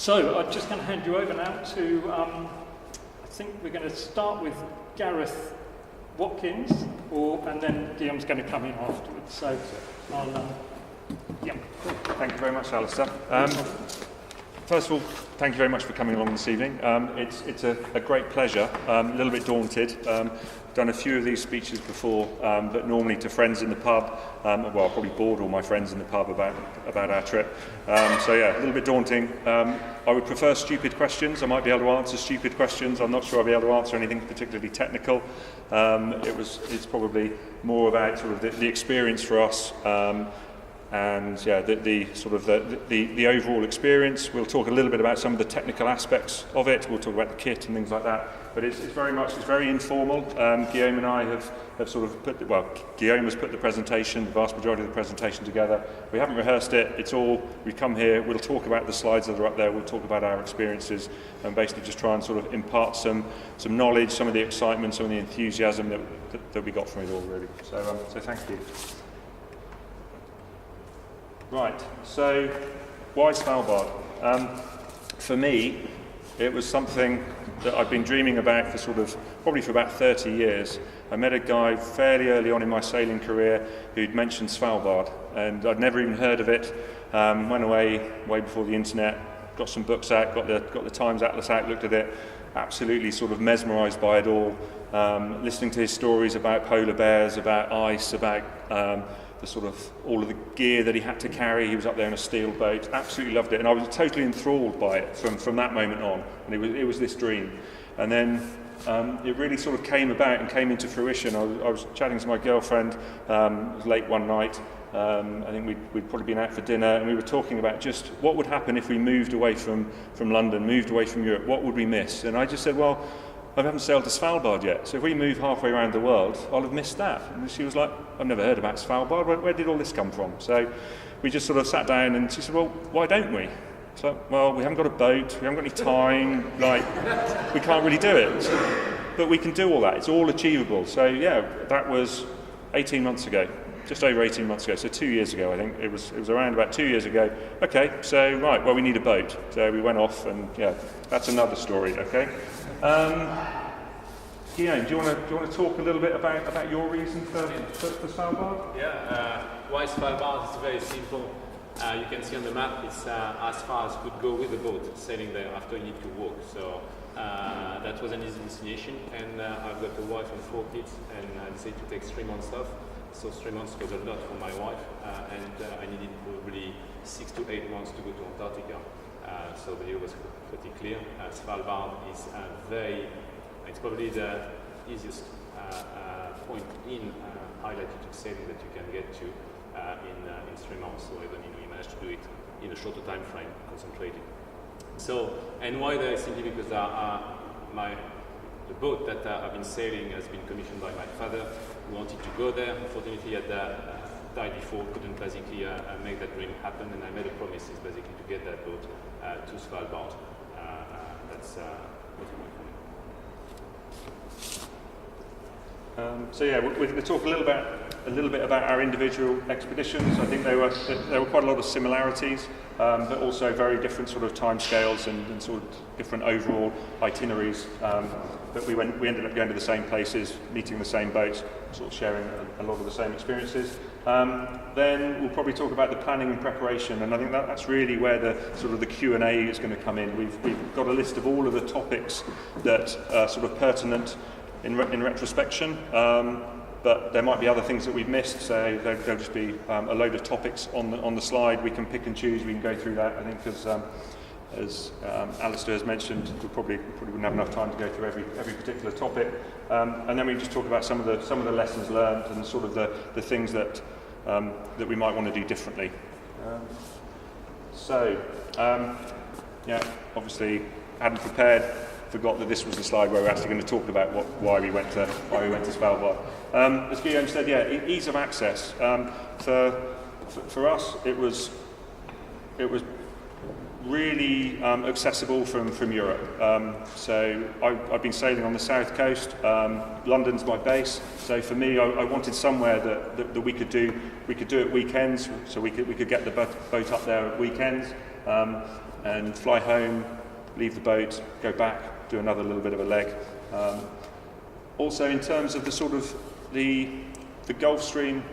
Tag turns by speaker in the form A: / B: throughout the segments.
A: So I'm just going to hand you over now to, I think we're going to start with Gareth Watkins, and then Guillaume's going to come in afterwards. So I'll, yeah.
B: Thank you very much, Alistair. First of all, thank you very much for coming along this evening. It's a great pleasure. A little bit daunted. Done a few of these speeches before, but normally to friends in the pub. Well, I probably bored all my friends in the pub about our trip. So yeah, a little bit daunting. I would prefer stupid questions. I might be able to answer stupid questions. I'm not sure I'll be able to answer anything particularly technical. It's probably more about sort of the experience for us. And yeah, the overall experience. We'll talk a little bit about some of the technical aspects of it. We'll talk about the kit and things like that. But it's very informal. Guillaume and I have sort of Guillaume has put the presentation, the vast majority of the presentation together. We haven't rehearsed it. We come here. We'll talk about the slides that are up there. We'll talk about our experiences and basically just try and sort of impart some knowledge, some of the excitement, some of the enthusiasm that we got from it all, really. So thank you. Right, so why Svalbard? For me, it was something that I've been dreaming about probably for about 30 years. I met a guy fairly early on in my sailing career who'd mentioned Svalbard, and I'd never even heard of it. Went away way before the internet, got some books out, got the Times Atlas out, looked at it, absolutely sort of mesmerised by it all. Listening to his stories about polar bears, about ice, about sort of all of the gear that he had to carry. He was up there in a steel boat, absolutely loved it, and I was totally enthralled by it from that moment on, and it was this dream. And then it really sort of came about and came into fruition. I was chatting to my girlfriend, it was late one night, I think we'd probably been out for dinner, and we were talking about just what would happen if we moved away from London, moved away from Europe, what would we miss? And I just said, well, I haven't sailed to Svalbard yet, so if we move halfway around the world, I'll have missed that. And she was like, I've never heard about Svalbard, where did all this come from? So we just sort of sat down, and she said, well, why don't we? It's like, well, we haven't got a boat, we haven't got any time, we can't really do it. But we can do all that, it's all achievable. So yeah, that was 18 months ago, just over 18 months ago, so 2 years ago, I think. It was around about 2 years ago. Okay, so right, well, we need a boat. So we went off, and yeah, that's another story, okay? Guillaume, do you want to talk a little bit about your reason for Svalbard?
C: Yeah, why Svalbard is very simple. You can see on the map it's as far as could go with the boat, sailing there. After you need to walk. So that was an easy destination, and I've got a wife and 4 kids, and I decided to take 3 months off. So 3 months was a lot for my wife, and I needed probably 6 to 8 months to go to Antarctica. So the deal was pretty clear. Svalbard is it's probably the easiest point in high latitude sailing that you can get to in 3 months. So even you managed to do it in a shorter time frame, concentrated. So, and why there? Simply because the boat that I've been sailing has been commissioned by my father, who wanted to go there. Unfortunately, he had died before, couldn't basically make that dream happen, and I made a promise is basically to get that boat to Svalbard. That's what we want.
B: So yeah, we'll talk a little bit about our individual expeditions. I think there were quite a lot of similarities, but also very different sort of timescales and sort of different overall itineraries. But we ended up going to the same places, meeting the same boats, sort of sharing a lot of the same experiences. Then we'll probably talk about the planning and preparation, and I think that's really where the sort of the Q&A is going to come in. We've got a list of all of the topics that are sort of pertinent in retrospection, but there might be other things that we've missed, so there'll just be a load of topics on the slide. We can pick and choose, we can go through that. I think as Alistair has mentioned, we probably wouldn't have enough time to go through every particular topic. And then we just talk about some of the lessons learned and sort of the things that we might want to do differently. Yeah, obviously hadn't prepared. Forgot that this was the slide where we're actually going to talk about why we went to Svalbard. As Guillaume said, yeah, ease of access. For us, it was really accessible from Europe. So I've been sailing on the south coast. London's my base. So for me, I wanted somewhere that we could do at weekends. So we could get the boat up there at weekends. and fly home, leave the boat, go back, do another little bit of a leg. Also, in terms of the sort of the Gulf Stream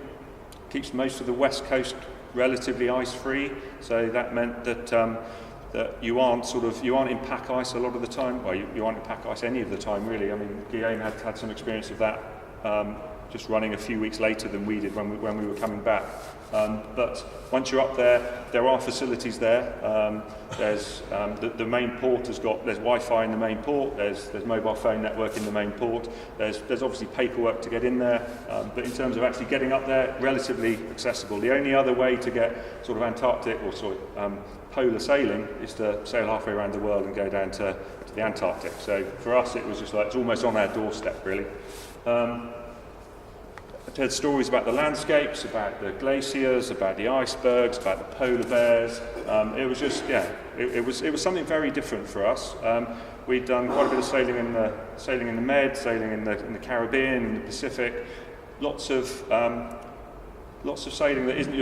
B: keeps most of the west coast relatively ice-free, so that meant that that you aren't in pack ice a lot of the time. Well, you aren't in pack ice any of the time, really. I mean, Guillaume had some experience of that, just running a few weeks later than we did when we were coming back. But once you're up there are facilities there. There's the main port there's Wi-Fi in the main port. There's mobile phone network in the main port. There's obviously paperwork to get in there. But in terms of actually getting up there, relatively accessible. The only other way to get sort of Antarctic or polar sailing is to sail halfway around the world and go down to the Antarctic. So for us, it was just like it's almost on our doorstep, really. I've heard stories about the landscapes, about the glaciers, about the icebergs, about the polar bears. It was just, it was something very different for us. We'd done quite a bit of sailing in the Med, sailing in the Caribbean, in the Pacific. Lots of sailing that isn't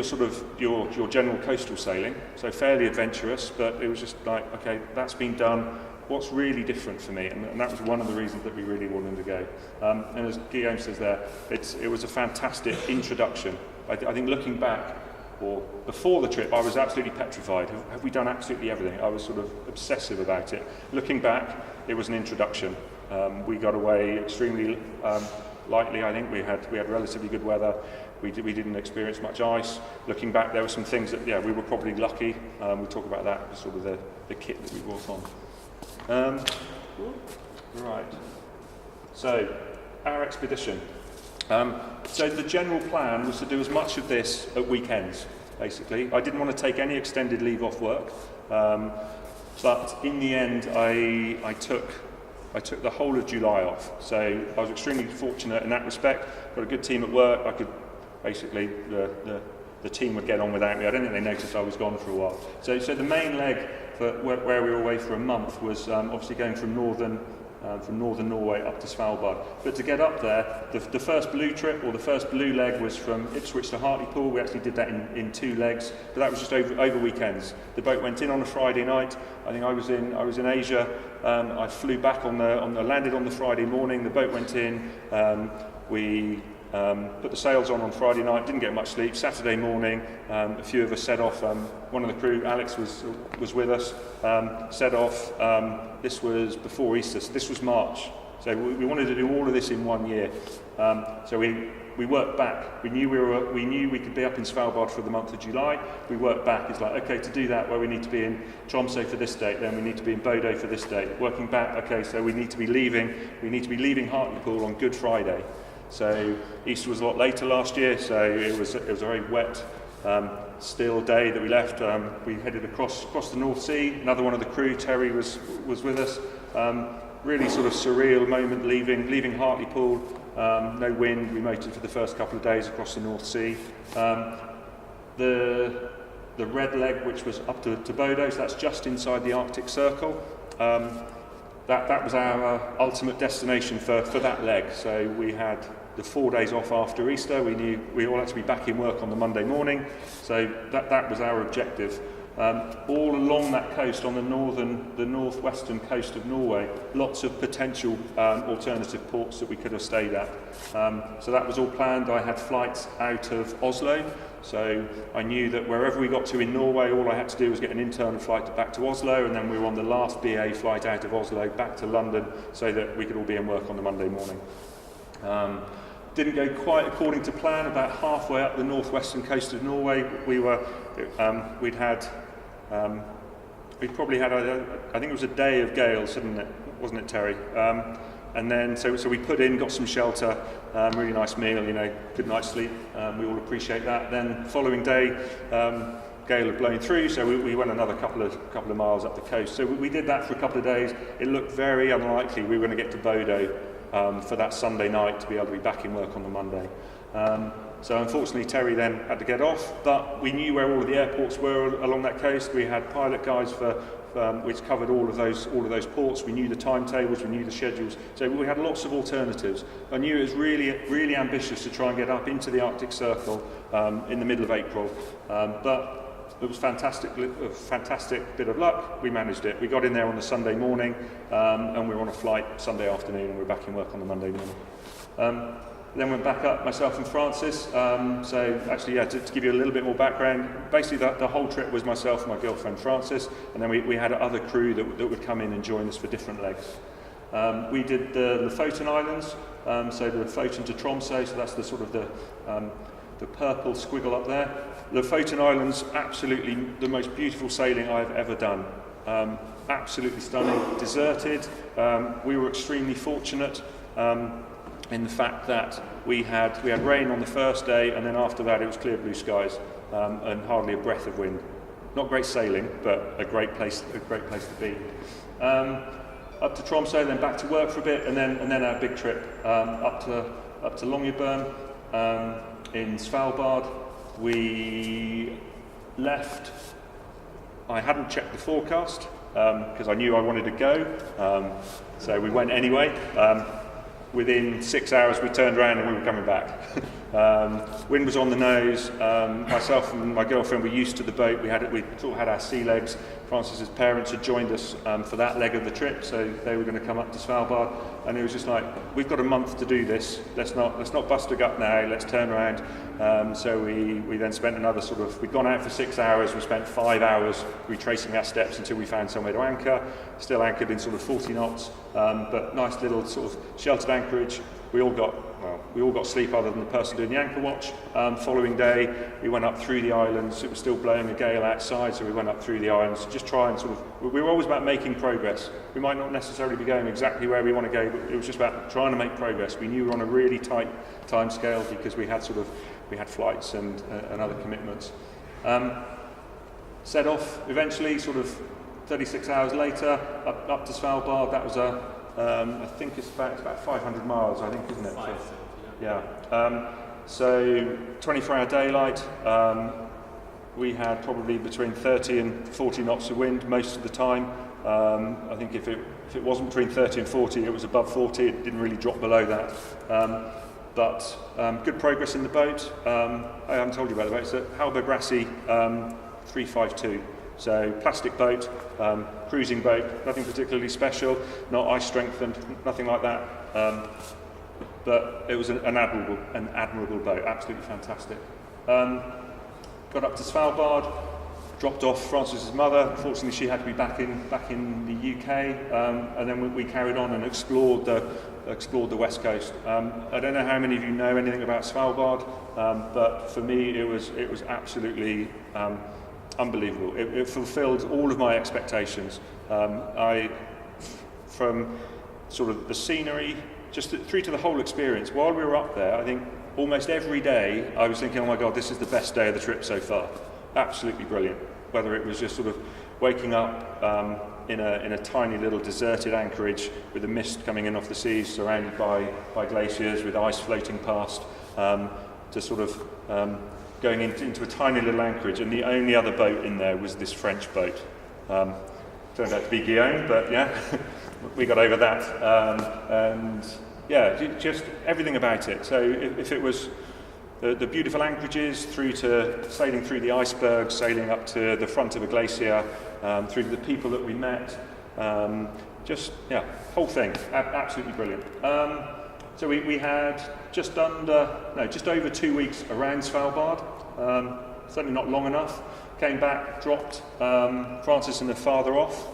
B: your general coastal sailing, so fairly adventurous. But it was just like, okay, that's been done. What's really different for me, and that was one of the reasons that we really wanted to go. And as Guillaume says there, it was a fantastic introduction. I think looking back, or before the trip, I was absolutely petrified. Have we done absolutely everything? I was sort of obsessive about it. Looking back, it was an introduction. We got away extremely lightly. I think we had relatively good weather. We didn't experience much ice. Looking back, there were some things that we were probably lucky. We'll talk about that, sort of the kit that we brought on. Right, so our expedition. So the general plan was to do as much of this at weekends, basically. I didn't want to take any extended leave off work, but in the end I took the whole of July off. So I was extremely fortunate in that respect. Got a good team at work. I could basically, the team would get on without me. I don't think they noticed I was gone for a while. So the main leg where we were away for a month was obviously going from northern Norway up to Svalbard. But to get up there, the first blue trip, or the first blue leg, was from Ipswich to Hartlepool. We actually did that in 2 legs, but that was just over weekends. The boat went in on a Friday night. I think I was in Asia. I flew back landed on the Friday morning. The boat went in. We put the sails on Friday night, didn't get much sleep. Saturday morning, a few of us set off. One of the crew, Alex, was with us, set off. This was before Easter, so this was March. So we wanted to do all of this in 1 year. So we worked back. We knew we could be up in Svalbard for the month of July. We worked back. It's like, okay, to do that, well, we need to be in Tromsø for this date. Then we need to be in Bodø for this date. Working back, okay, so we need to be leaving Hartlepool on Good Friday. So Easter was a lot later last year, so it was a very wet, still day that we left. We headed across the North Sea. Another one of the crew, Terry, was with us. Really sort of surreal moment leaving Hartlepool. No wind. We motored for the first couple of days across the North Sea. The red leg, which was up to Bodø, so that's just inside the Arctic Circle. That was our ultimate destination for that leg. So we had the 4 days off after Easter. We knew we all had to be back in work on the Monday morning. So that was our objective. All along that coast, on the northwestern coast of Norway, lots of potential alternative ports that we could have stayed at. So that was all planned. I had flights out of Oslo. So I knew that wherever we got to in Norway, all I had to do was get an internal flight back to Oslo, and then we were on the last BA flight out of Oslo back to London, so that we could all be in work on the Monday morning. Didn't go quite according to plan. About halfway up the northwestern coast of Norway, we'd probably had, I think it was a day of gales, wasn't it, Terry? And then, so we put in, got some shelter, really nice meal, good night's sleep. We all appreciate that. Then, following day, gale had blown through, so we went another couple of miles up the coast. So we did that for a couple of days. It looked very unlikely we were going to get to Bodø for that Sunday night to be able to be back in work on the Monday. So unfortunately, Terry then had to get off, but we knew where all of the airports were along that coast. We had pilot guides which covered all of those ports. We knew the timetables, we knew the schedules, so we had lots of alternatives. I knew it was really, really ambitious to try and get up into the Arctic Circle in the middle of April, but it was a fantastic bit of luck. We managed it. We got in there on the Sunday morning, and we were on a flight Sunday afternoon, and we were back in work on the Monday morning. Then went back up, myself and Francis. So actually, yeah, to give you a little bit more background, basically the whole trip was myself and my girlfriend Francis, and then we had other crew that would come in and join us for different legs. We did the Lofoten Islands, so the Lofoten to Tromsø, so that's the sort of the purple squiggle up there. Lofoten Islands, absolutely the most beautiful sailing I've ever done. Absolutely stunning, deserted. We were extremely fortunate in the fact that we had rain on the first day, and then after that it was clear blue skies and hardly a breath of wind. Not great sailing, but a great place to be. Up to Tromsø, then back to work for a bit, and then our big trip up to Longyearbyen in Svalbard. We left. I hadn't checked the forecast because I knew I wanted to go, so we went anyway. Within 6 hours we turned around and we were coming back. Wind was on the nose. Myself and my girlfriend were used to the boat. We sort of had our sea legs. Francis's parents had joined us for that leg of the trip, so they were going to come up to Svalbard, and it was just like, we've got a month to do this. Let's not bust a gut now. Let's turn around. So we then spent another we'd gone out for 6 hours. We spent 5 hours retracing our steps until we found somewhere to anchor. Still anchored in sort of 40 knots, but nice little sort of sheltered anchorage. We all got sleep other than the person doing the anchor watch. Following day, we went up through the islands. It was still blowing a gale outside, so we went up through the islands to just try and we were always about making progress. We might not necessarily be going exactly where we want to go, but it was just about trying to make progress. We knew we were on a really tight time scale because we had flights and other commitments. Set off eventually, 36 hours later, up to Svalbard. That was I think it's about 500 miles, I think, isn't it? So 24-hour daylight. We had probably between 30 and 40 knots of wind most of the time. I think if it wasn't between 30 and 40, it was above 40. It didn't really drop below that. But good progress in the boat. I haven't told you about the boat. It's a Halber Brassie 352. So plastic boat, cruising boat, nothing particularly special, not ice strengthened, nothing like that. But it was an admirable boat, absolutely fantastic. Got up to Svalbard, dropped off Francis's mother. Unfortunately, she had to be back in the UK, and then we carried on and explored the west coast. I don't know how many of you know anything about Svalbard, but for me it was absolutely unbelievable. It fulfilled all of my expectations. From sort of the scenery, just through to the whole experience. While we were up there, I think almost every day I was thinking, oh my God, this is the best day of the trip so far. Absolutely brilliant. Whether it was just sort of waking up in a tiny little deserted anchorage with the mist coming in off the seas, surrounded by glaciers with ice floating past, to sort of going into a tiny little anchorage, and the only other boat in there was this French boat. Turned out to be Guillaume, but yeah, we got over that. And yeah, just everything about it. So if it was the beautiful anchorages, through to sailing through the icebergs, sailing up to the front of a glacier, through to the people that we met, whole thing, absolutely brilliant. So we had just over 2 weeks around Svalbard, certainly not long enough. Came back, dropped Francis and her father off.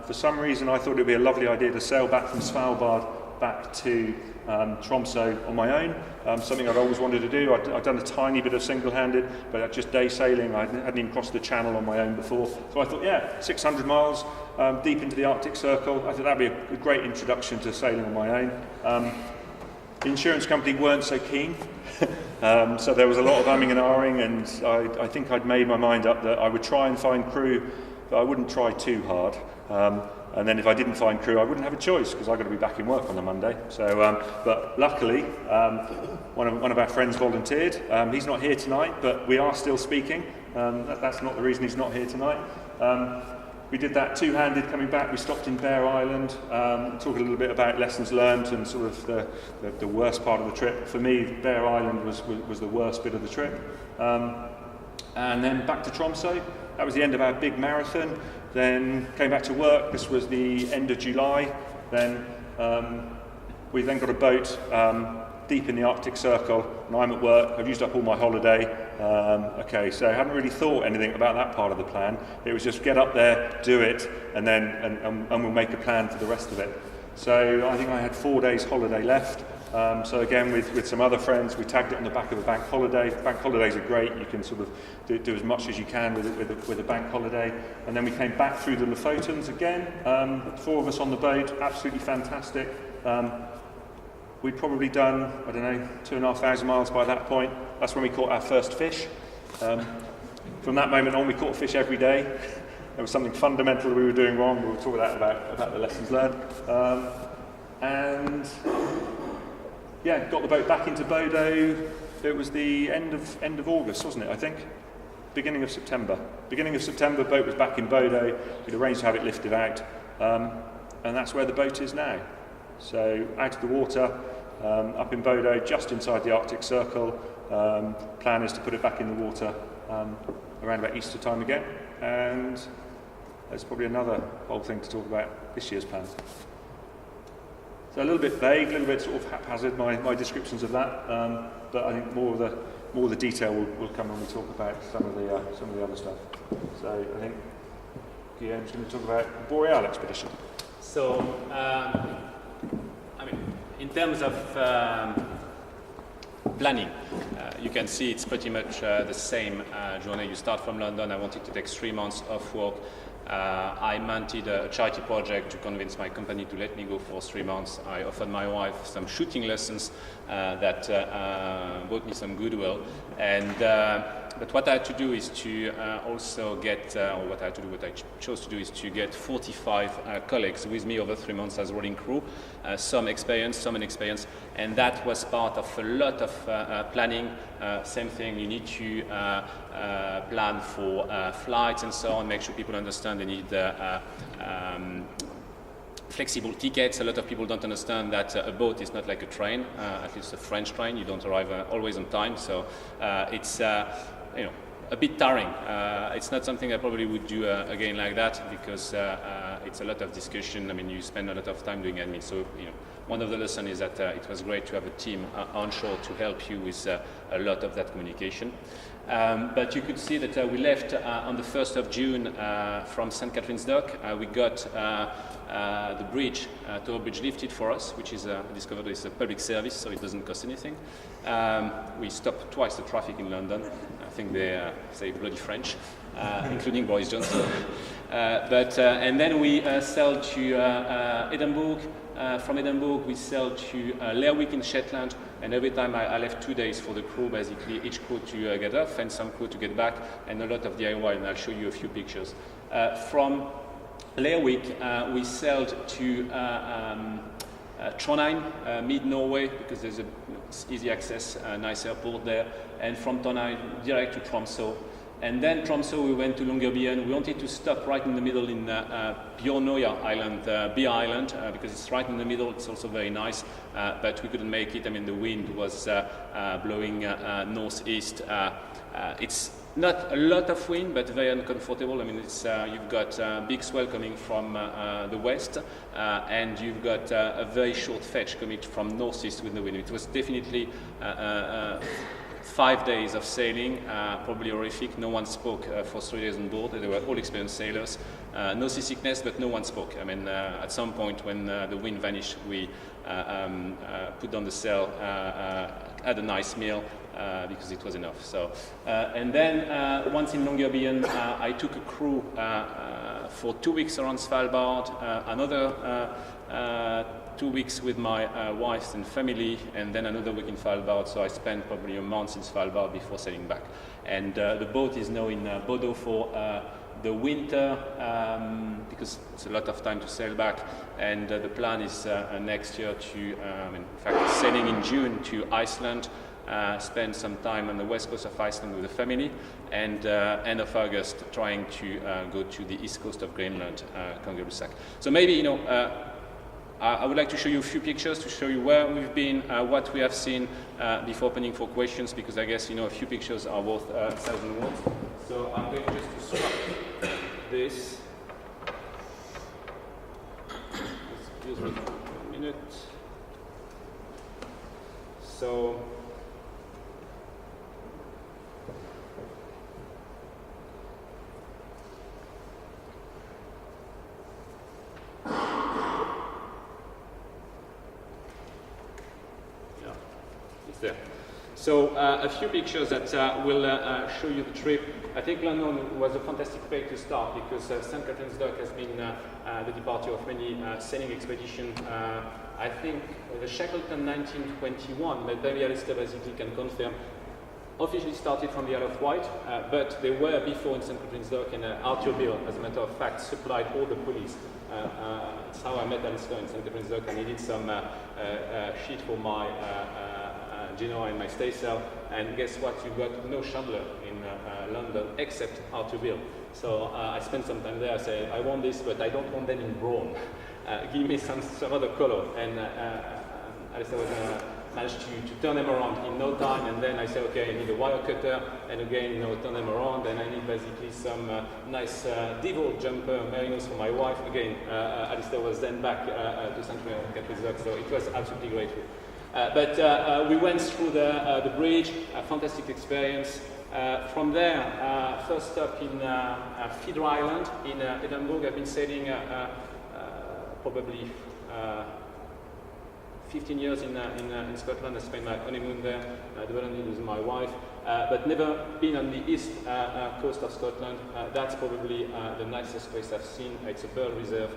B: For some reason I thought it would be a lovely idea to sail back from Svalbard back to Tromsø on my own, something I'd always wanted to do. I'd done a tiny bit of single-handed, but just day sailing. I hadn't even crossed the channel on my own before. So I thought, 600 miles deep into the Arctic Circle. I thought that'd be a great introduction to sailing on my own. The insurance company weren't so keen, so there was a lot of umming and ahhing, and I think I'd made my mind up that I would try and find crew, but I wouldn't try too hard. And then if I didn't find crew, I wouldn't have a choice because I've got to be back in work on a Monday. So, but luckily, one of our friends volunteered. He's not here tonight, but we are still speaking. That's not the reason he's not here tonight. We did that two-handed coming back. We stopped in Bear Island, talk a little bit about lessons learned and sort of the worst part of the trip. For me, Bear Island was the worst bit of the trip. And then back to Tromsø. That was the end of our big marathon. Then came back to work. This was the end of July. Then we then got a boat deep in the Arctic Circle, and I'm at work. I've used up all my holiday. Okay, so I hadn't really thought anything about that part of the plan. It was just get up there, do it, and then and we'll make a plan for the rest of it. So I think I had 4 days holiday left. So again, with some other friends, we tagged it on the back of a bank holiday. Bank holidays are great. You can sort of do as much as you can with a bank holiday. And then we came back through the Lofotens again. 4 of us on the boat, absolutely fantastic. We'd probably done, I don't know, 2,500 miles by that point. That's when we caught our first fish. From that moment on, we caught fish every day. There was something fundamental that we were doing wrong. We'll talk about the lessons learned. And yeah, got the boat back into Bodo. It was the end of August, wasn't it, I think? Beginning of September. Beginning of September, boat was back in Bodo. We'd arranged to have it lifted out. And that's where the boat is now. So out of the water, up in Bodo, just inside the Arctic Circle. Plan is to put it back in the water around about Easter time again. And there's probably another whole thing to talk about this year's plan. So a little bit vague, a little bit sort of haphazard, my descriptions of that, but I think more of the detail will come when we talk about some of the other stuff. So I think Guillaume's going to talk about the Boreal expedition.
C: So, I mean, in terms of planning, you can see it's pretty much the same journey. You start from London. I wanted to take 3 months off work. I mounted a charity project to convince my company to let me go for 3 months. I offered my wife some shooting lessons that brought me some goodwill. But what I had to do is to also get, what I chose to do is to get 45 colleagues with me over 3 months as rolling crew, some experienced, some inexperienced, and that was part of a lot of planning. Same thing, you need to plan for flights and so on, make sure people understand they need flexible tickets. A lot of people don't understand that a boat is not like a train, at least a French train. You don't arrive always on time, so it's a bit tiring. It's not something I probably would do again like that, because it's a lot of discussion. I mean, you spend a lot of time doing admin. So, one of the lessons is that it was great to have a team onshore to help you with a lot of that communication. But you could see that we left on the 1st of June from St. Catherine's Dock. We got the bridge, tower bridge lifted for us, which is discovered is a public service, so it doesn't cost anything. We stopped twice the traffic in London. I think they say bloody French, including Boris Johnson. And then we sailed to Edinburgh. From Edinburgh, we sailed to Lerwick in Shetland, and every time I left 2 days for the crew, basically each crew to get off and some crew to get back, and a lot of DIY, and I'll show you a few pictures. From Lerwick, we sailed to Trondheim, mid-Norway, because there's easy access, nice airport there, and from Trondheim direct to Tromsø. And then Tromsø, we went to Longyearbyen. We wanted to stop right in the middle in Bjørnøya Island, Beale Island, because it's right in the middle. It's also very nice, but we couldn't make it. I mean, the wind was blowing northeast. It's not a lot of wind, but very uncomfortable. I mean, it's you've got big swell coming from the west, and you've got a very short fetch coming from northeast with the wind. It was definitely 5 days of sailing, probably horrific. No one spoke for 3 days on board. They were all experienced sailors. No seasickness, but no one spoke. I mean, at some point when the wind vanished, we put down the sail, had a nice meal, because it was enough. So, and then once in Longyearbyen, I took a crew for 2 weeks around Svalbard, another 2 weeks with my wife and family, and then another week in Svalbard. So I spent probably a month in Svalbard before sailing back. And the boat is now in Bodo for the winter, because it's a lot of time to sail back. And the plan is next year to, in fact, sailing in June to Iceland, spend some time on the west coast of Iceland with the family, and end of August trying to go to the east coast of Greenland, Kangerlussuaq. So maybe, I would like to show you a few pictures to show you where we've been, what we have seen before opening for questions, because I guess a few pictures are worth 1,000 words. So I'm going just to swap this. Excuse me for a minute. So there. So a few pictures that will show you the trip. I think London was a fantastic place to start because St. Catherine's Dock has been the departure of many sailing expeditions. I think the Shackleton 1921, that David Alistair basically can confirm, officially started from the Isle of Wight, but they were before in St. Catherine's Dock, and Arthur Beale, as a matter of fact, supplied all the pulleys. That's how I met Alistair in St. Catherine's Dock. I needed some sheet for my Genoa and my staysail, and guess what? You've got no chandler in London except Arthur Beale. So I spent some time there. I said, I want this, but I don't want them in brown. Give me some other color. And Alistair was managed to turn them around in no time. And then I said, okay, I need a wire cutter, and again, turn them around. And I need basically some nice devil jumper merinos for my wife. Again, Alistair was then back to St. Catherine's Dock, so it was absolutely grateful. But we went through the bridge, a fantastic experience. From there, first stop in Feeder Island in Edinburgh. I've been sailing probably 15 years in Scotland. I spent my honeymoon there, developed with my wife, but never been on the east coast of Scotland. That's probably the nicest place I've seen. It's a bird reserve.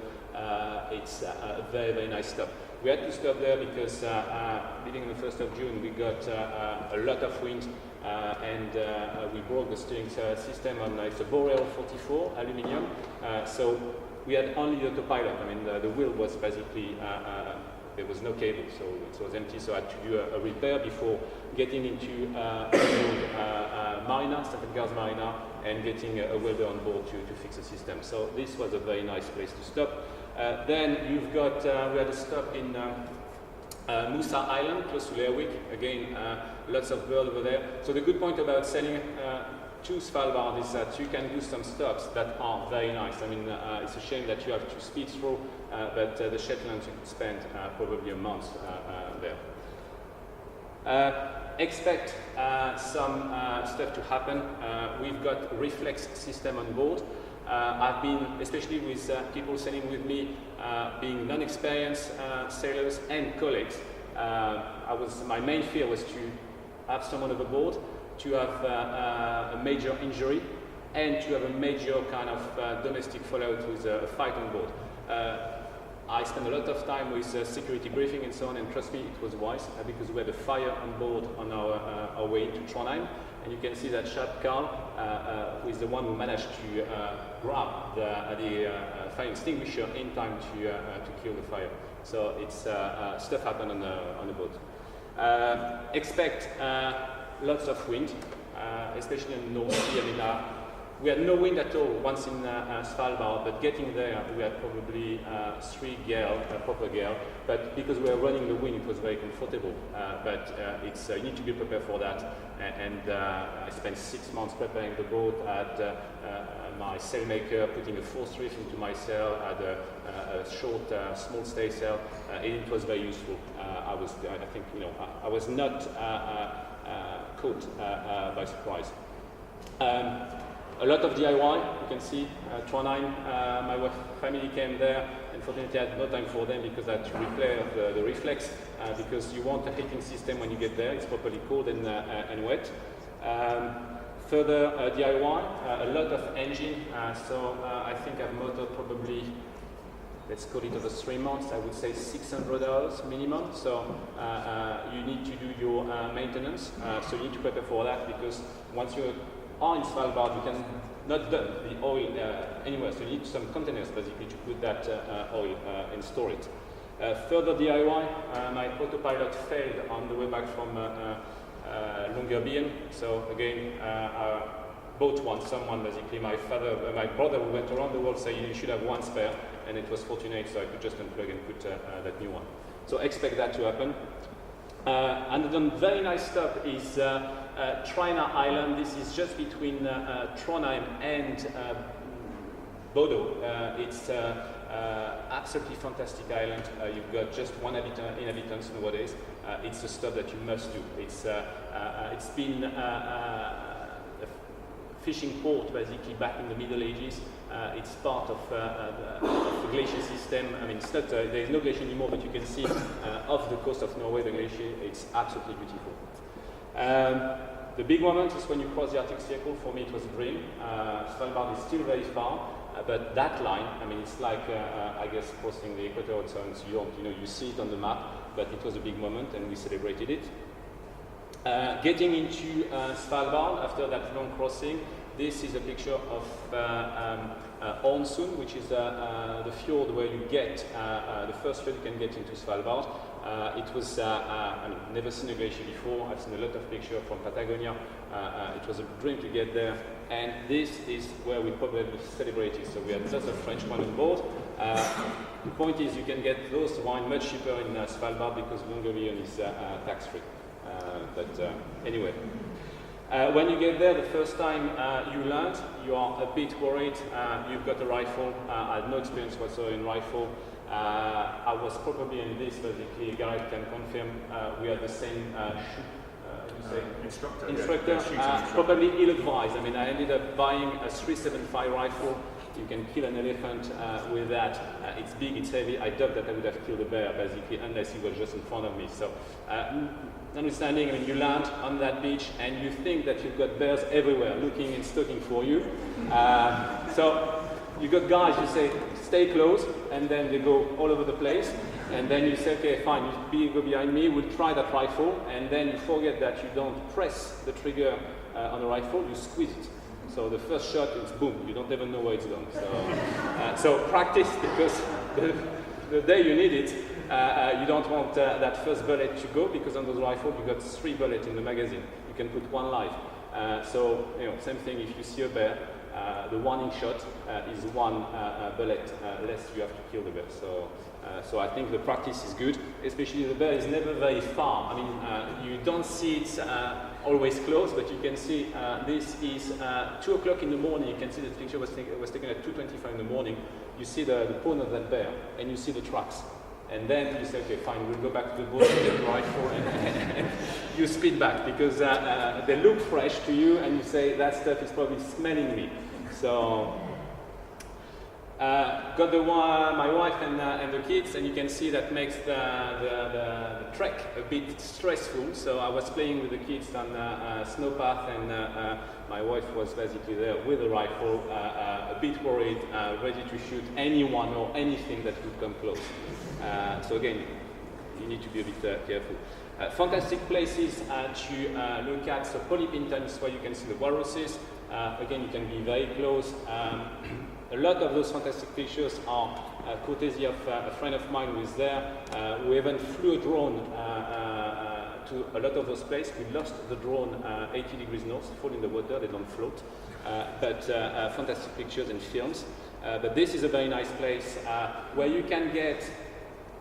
C: It's a very, very nice stop. We had to stop there because beginning on the 1st of June we got a lot of wind and we broke the steering system on it's a Boreal 44 aluminium. So we had only the autopilot. I mean the wheel was basically there was no cable, so it was empty. So I had to do a repair before getting into Marina, St. Edgar's Marina, and getting a welder on board to fix the system. So this was a very nice place to stop. Then you've got, we had a stop in Musa Island, close to Lerwick. Again, lots of birds over there. So the good point about sailing to Svalbard is that you can do some stops that are very nice. I mean, it's a shame that you have to speed through, but the Shetlands you could spend probably a month there. Expect some stuff to happen. We've got reflex system on board. I've been, especially with people sailing with me, being non-experienced sailors and colleagues, my main fear was to have someone overboard, to have a major injury, and to have a major kind of domestic fallout with a fight on board. I spent a lot of time with security briefing and so on, and trust me, it was wise because we had a fire on board on our way into Trondheim. And you can see that chap, Carl, who is the one who managed to grab the fire extinguisher in time to kill the fire. So it's stuff happened on the boat. Expect lots of wind, especially in the North Sea. I mean, we had no wind at all once in Svalbard, but getting there we had probably 3 gale, proper gale. But because we were running the wind, it was very comfortable. But you need to be prepared for that. And I spent 6 months preparing the boat. I had my sailmaker putting a force reef into my sail. I had a short, small staysail, and it was very useful. I think I was not caught by surprise. A lot of DIY, you can see, Trondheim, my family came there. Unfortunately, I had no time for them because I had to repair the reflex because you want a heating system when you get there. It's properly cold and wet. Further DIY, a lot of engine. So I think I've motored probably, let's call it over 3 months, I would say 600 hours minimum. So you need to do your maintenance. So you need to prepare for that because once you are in Svalbard, you can not dump the oil anywhere. So you need some containers basically to put that oil and store it. Further DIY, my autopilot failed on the way back from Longyearbyen. So again, bought one. Someone, basically, my brother, who went around the world saying you should have one spare, and it was fortunate, so I could just unplug and put that new one. So expect that to happen. Another very nice stop is Trina Island. This is just between Trondheim and Bodo. It's absolutely fantastic island. You've got just one inhabitant nowadays. It's a stop that you must do. It's been a fishing port basically back in the Middle Ages. It's part of the glacier system. I mean, it's not, there is no glacier anymore, but you can see off the coast of Norway the glacier. It's absolutely beautiful. The big moment is when you cross the Arctic Circle. For me, it was a dream. Svalbard is still very far, but that line, I mean, it's like, I guess, crossing the equator. So you see it on the map, but it was a big moment, and we celebrated it. Getting into Svalbard after that long crossing, this is a picture of Ornsund, which is the fjord where you get the first fjord you can get into Svalbard. It was, I mean, never seen a glacier before. I've seen a lot of pictures from Patagonia. It was a dream to get there, and this is where we probably celebrated. So we had lots of French wine on board. The point is, you can get those wine much cheaper in Svalbard because Longyearbyen is tax-free. Anyway, when you get there the first time you land, you are a bit worried. You've got a rifle. I had no experience whatsoever in rifle. I was probably in this, basically. Gareth can confirm we had the same instructor. Probably ill-advised. I mean, I ended up buying a 375 rifle. You can kill an elephant with that. It's big, it's heavy. I doubt that I would have killed a bear, basically, unless he was just in front of me. So, understanding, I mean, you land on that beach and you think that you've got bears everywhere looking and stalking for you. So, you got guys who say, stay close, and then they go all over the place. And then you say, okay, fine, you go behind me, we'll try that rifle. And then you forget that you don't press the trigger on the rifle, you squeeze it. So the first shot is boom, you don't even know where it's going. So practice, because the day you need it, you don't want that first bullet to go, because on those rifles you got 3 bullets in the magazine. You can put 1 live. So same thing if you see a bear, the warning shot is 1 bullet less you have to kill the bear. So I think the practice is good, especially the bear is never very far. I mean, you don't see it always close, but you can see this is 2 o'clock in the morning. You can see the picture was taken at 2:25 in the morning. You see the pawn of that bear, and you see the tracks. And then you say, okay, fine, we'll go back to the boat, get the rifle, and you speed back, because they look fresh to you, and you say, that stuff is probably smelling me. So, got my wife and the kids, and you can see that makes the trek a bit stressful. So I was playing with the kids on snow path, and my wife was basically there with a rifle, a bit worried, ready to shoot anyone or anything that would come close. So again, you need to be a bit careful. Fantastic places to look at. So Polypinton is where you can see the walruses. Again, you can be very close. A lot of those fantastic pictures are courtesy of a friend of mine who is there. We even flew a drone to a lot of those places. We lost the drone 80 degrees north, fall in the water, they don't float. But fantastic pictures and films. But this is a very nice place where you can get,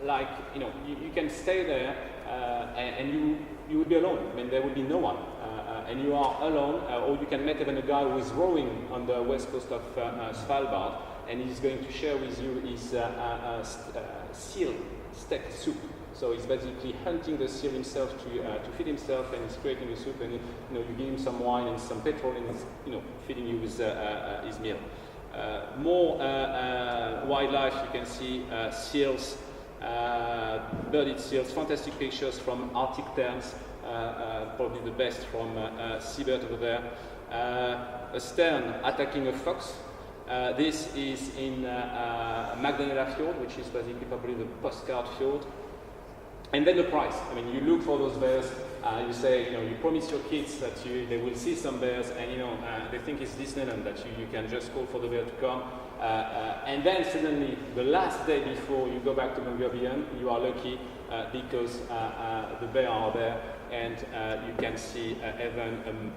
C: like, you can stay there and you will be alone. I mean, there will be no one. And you are alone, or you can meet even a guy who is rowing on the west coast of Svalbard, and he's going to share with you his seal steak soup. So he's basically hunting the seal himself to feed himself, and he's creating the soup, and you give him some wine and some petrol, and he's feeding you with his meal. More wildlife, you can see seals, birded seals, fantastic pictures from Arctic terns. Probably the best from seabird over there. A stern attacking a fox. This is in Magdalena Fjord, which is basically probably the postcard fjord. And then the price. I mean, you look for those bears. You say, you promise your kids that they will see some bears, and they think it's Disneyland, that you can just call for the bear to come. And then suddenly, the last day before you go back to Longyearbyen, you are lucky because the bears are there, and you can see even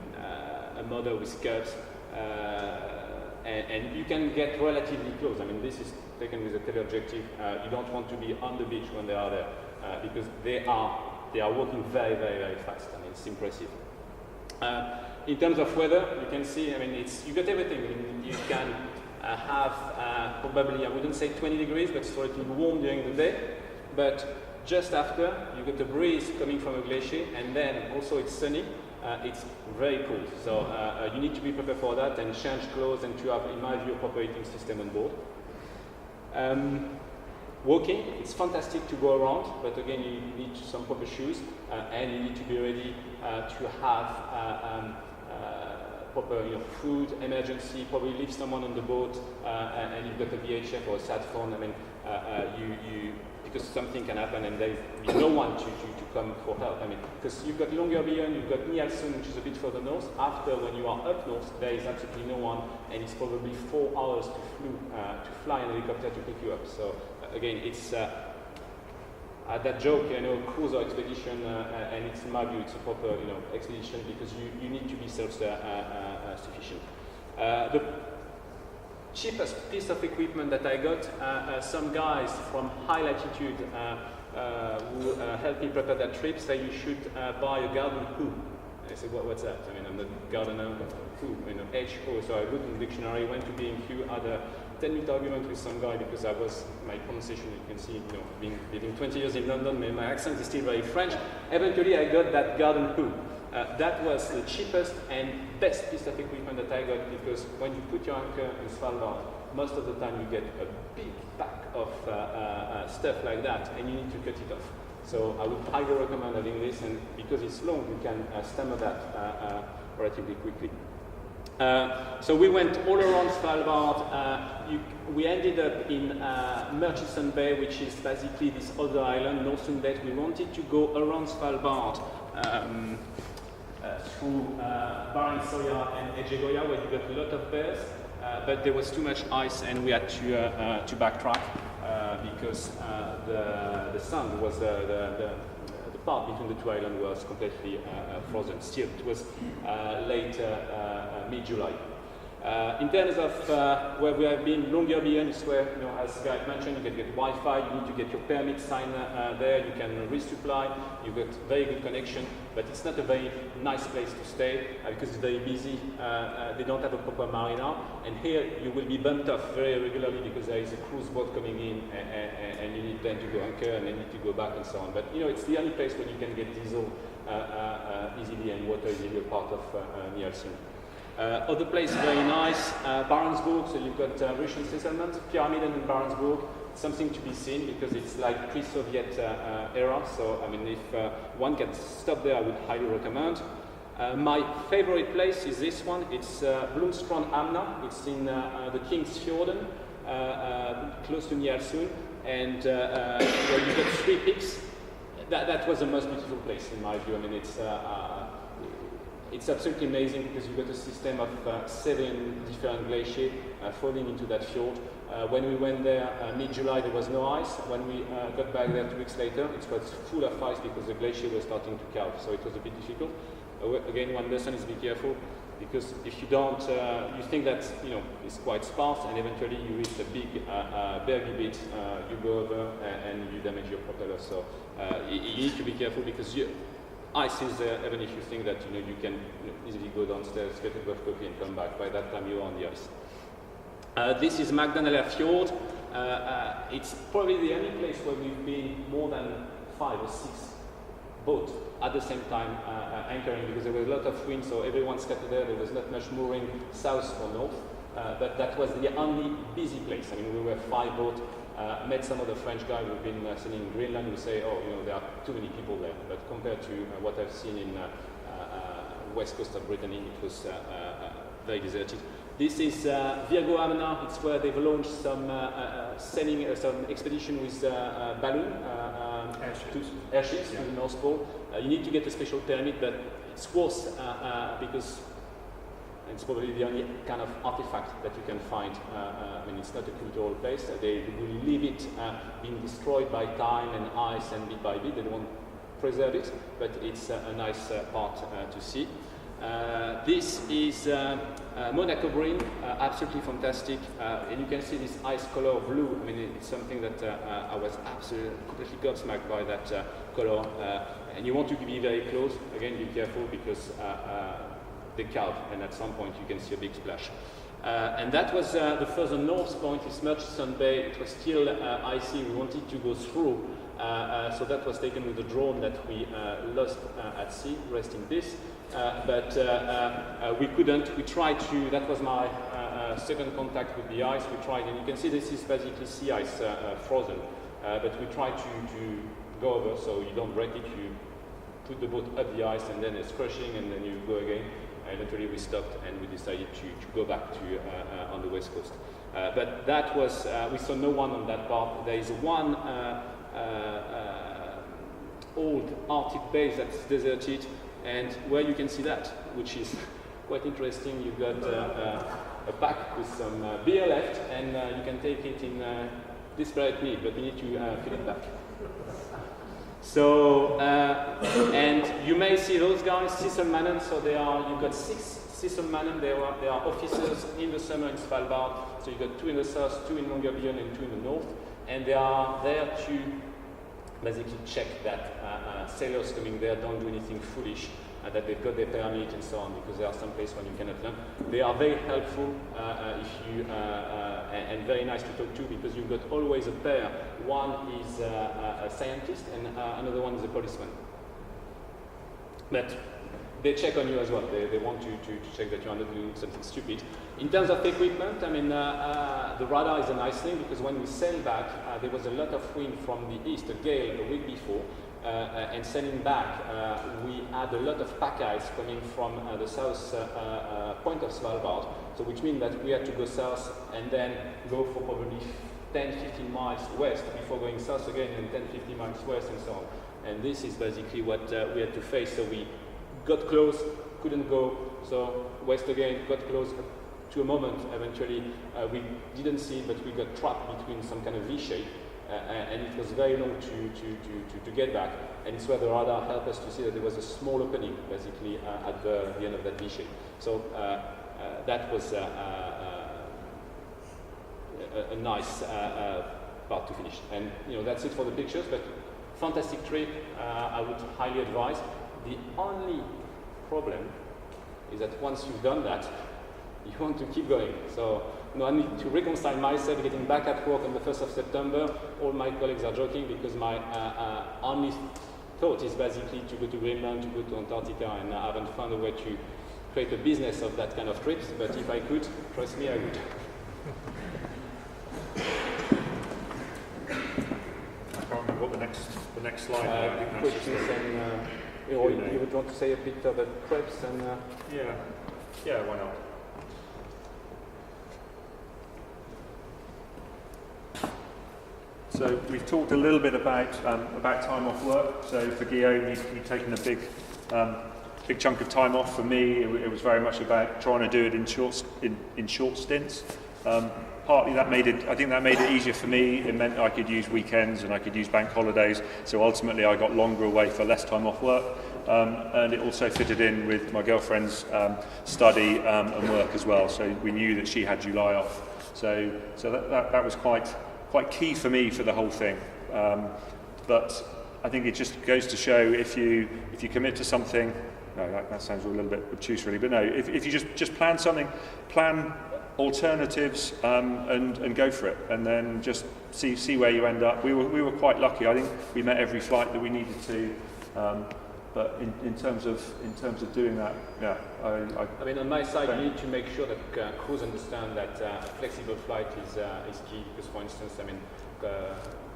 C: a mother with cubs and you can get relatively close. I mean, this is taken with a teleobjective. You don't want to be on the beach when they are there because they are walking very, very, very fast. I mean, it's impressive. In terms of weather, you can see, I mean, you got everything. I mean, you can have probably, I wouldn't say 20 degrees, but it's relatively warm during the day. But just after, you get a breeze coming from a glacier, and then also it's sunny. It's very cool. So you need to be prepared for that and change clothes and to have, in my view, a proper heating system on board. Walking, it's fantastic to go around, but again, you need some proper shoes and you need to be ready to have proper food, emergency, probably leave someone on the boat and you've got a VHF or a sat phone. I mean, because something can happen and there's no one to come for help. I mean, because you've got longer beyond, you've got Nielsen, which is a bit further north. After, when you are up north, there is absolutely no one, and it's probably 4 hours to fly an helicopter to pick you up. So again, it's that joke, cruise or expedition, and it's in my view, it's a proper, expedition because you need to be self-sufficient. The cheapest piece of equipment that I got, some guys from high latitude who helped me prepare that trip say you should buy a garden hoe. I said, what's that? I mean, I'm not a gardener, hoe, H-O. So I looked in the dictionary, went to B&Q, had a 10-minute argument with some guy because my pronunciation, you can see, living 20 years in London, my accent is still very French. Eventually, I got that garden hoe. That was the cheapest and best piece of equipment that I got because when you put your anchor in Svalbard, most of the time you get a big pack of stuff like that and you need to cut it off. So I would highly recommend having this, and because it's long, you can stammer that relatively quickly. So we went all around Svalbard. We ended up in Murchison Bay, which is basically this other island, Northern Bay. We wanted to go around Svalbard through Barentsøya and Ejegoya, where you got a lot of bears, but there was too much ice and we had to backtrack because the sun was the part between the two islands was completely frozen. Still, it was late mid-July. In terms of where we have been, longer beyond is where, as Gareth mentioned, you can get Wi-Fi, you need to get your permit signed there, you can resupply, you've got very good connection, but it's not a very nice place to stay because it's very busy. They don't have a proper marina, and here you will be bumped off very regularly because there is a cruise boat coming in and you need then to go anchor and then need to go back and so on. But it's the only place where you can get diesel easily and water is easily a part of Nielsen. Other place very nice, Barentsburg, so you've got Russian settlement, Pyramiden in Barentsburg, something to be seen because it's like pre-Soviet era, so I mean if one can stop there I would highly recommend. My favorite place is this one, it's Blomstrand Amna, it's in the King's Fjorden, close to Nielsen, and where you get 3 peaks. That was the most beautiful place in my view. I mean it's absolutely amazing because you've got a system of 7 different glaciers falling into that fjord. When we went there mid-July, there was no ice. When we got back there 2 weeks later, it was full of ice because the glacier was starting to calve, so it was a bit difficult. Again, one lesson is be careful because if you don't, you think that it's quite sparse, and eventually you reach the big bergy bit, you go over and you damage your propeller. So you need to be careful because ice is there, even if you think that you can easily go downstairs, get a cup of coffee and come back. By that time you're on the ice. This is Magdalena Fjord. It's probably the only place where we've been more than 5 or 6 boats at the same time anchoring because there was a lot of wind, so everyone scattered there. There was not much mooring south or north, but that was the only busy place. I mean, we were 5 boats. Met some of the French guys who've been sitting in Greenland who say, there are too many people there. But compared to what I've seen in west coast of Brittany, it was very deserted. This is Virgo Amna. It's where they've launched some some expedition with balloon airships to the North Pole. You need to get a special permit, but it's worth because it's probably the only kind of artifact that you can find. I mean, it's not a cultural place. They will leave it being destroyed by time and ice and bit by bit. They won't preserve it, but it's a nice part to see. This is Monaco green, absolutely fantastic, and you can see this ice color blue. I mean, it's something that I was absolutely completely gobsmacked by that color. And you want to be very close. Again, be careful because they calve, and at some point you can see a big splash. And that was the further north point, is Murchison Bay. It was still icy. We wanted to go through, so that was taken with a drone that we lost at sea. Rest in peace. But we couldn't. We tried to. That was my second contact with the ice. We tried, and you can see this is basically sea ice, frozen. But we tried to go over, so you don't break it. You put the boat up the ice, and then it's crushing, and then you go again. Eventually we stopped and we decided to go back to on the west coast. But that was, we saw no one on that part. There is one old Arctic base that's deserted, and where you can see that, which is quite interesting, you've got a pack with some beer left, and you can take it in desperate need, but you need to fill it back. So, and you may see those guys, Sisselmannen, so they are, you've got 6 Sisselmannen, they are officers in the summer in Svalbard, so you've got 2 in the south, 2 in Longyearbyen and 2 in the north, and they are there to basically check that sailors coming there don't do anything foolish, that they've got their permit and so on, because there are some places when you cannot land. They are very helpful and very nice to talk to, because you've got always a pair. One is a scientist and another one is a policeman. But they check on you as well. They want you to check that you are not doing something stupid. In terms of equipment, I mean, the radar is a nice thing, because when we sailed back, there was a lot of wind from the east, a gale the week before. And sailing back, we had a lot of pack ice coming from the south point of Svalbard, so which means that we had to go south and then go for probably 10-15 miles west before going south again, and 10-15 miles west and so on. And this is basically what we had to face. So we got close, couldn't go, so west again, got close to a moment. Eventually, we didn't see it, but we got trapped between some kind of V-shape. And it was very long to get back, and it's where the radar helped us to see that there was a small opening, basically, at the end of that V-shape. So that was a nice part to finish. And that's it for the pictures, but fantastic trip. I would highly advise. The only problem is that once you've done that, you want to keep going. So I need to reconcile myself getting back at work on the 1st of September. All my colleagues are joking, because my only thought is basically to go to Greenland, to go to Antarctica, and I haven't found a way to create a business of that kind of trips, but if I could, trust me, I would.
B: I can't remember what the next slide is. I think that's
C: Questions and you would want to say a bit about crepes and...
B: Yeah, why not? So we've talked a little bit about time off work. So for Guillaume, he'd taken a big chunk of time off. For me, it was very much about trying to do it in short stints. Partly that made it. I think that made it easier for me. It meant I could use weekends and I could use bank holidays. So ultimately, I got longer away for less time off work, and it also fitted in with my girlfriend's study and work as well. So we knew that she had July off. So that was quite key for me for the whole thing. But I think it just goes to show, if you commit to something, no, that sounds a little bit obtuse really, but no, if you just plan something, plan alternatives and go for it, and then just see where you end up. We were quite lucky. I think we met every flight that we needed to. But in terms of doing that, yeah.
C: I mean, on my side, you need to make sure that crews understand that flexible flight is key. Because, for instance, I mean,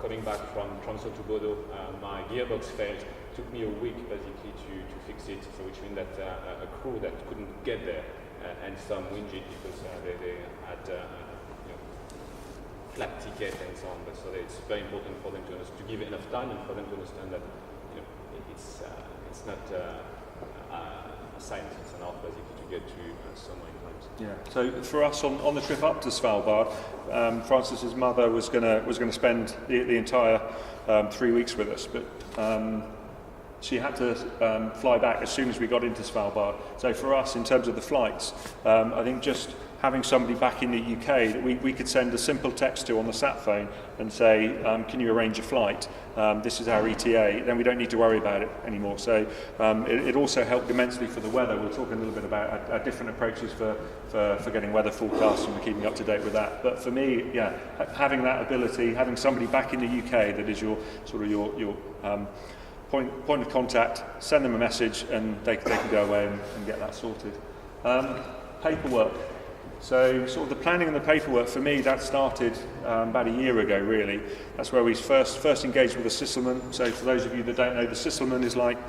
C: coming back from Tromsø to Bodo, my gearbox failed. It took me a week basically to fix it. So, which means that a crew that couldn't get there and some whinged because they had flat ticket and so on. But so it's very important for them to give enough time and for them to understand that it's not a science, it's an art basically to get to so many times.
B: Yeah. So for us on the trip up to Svalbard, Francis's mother was going to spend the entire 3 weeks with us, but she had to fly back as soon as we got into Svalbard. So for us, in terms of the flights, I think just having somebody back in the UK that we could send a simple text to on the sat phone and say, can you arrange a flight? This is our ETA. Then we don't need to worry about it anymore. So it also helped immensely for the weather. We'll talk a little bit about our different approaches for getting weather forecasts, and we're keeping up to date with that. But for me, yeah, having that ability, having somebody back in the UK that is your point of contact, send them a message, and they can go away and get that sorted. Paperwork. So sort of the planning and the paperwork, for me, that started about a year ago, really. That's where we first engaged with the Sysselman. So for those of you that don't know, the Sysselman is like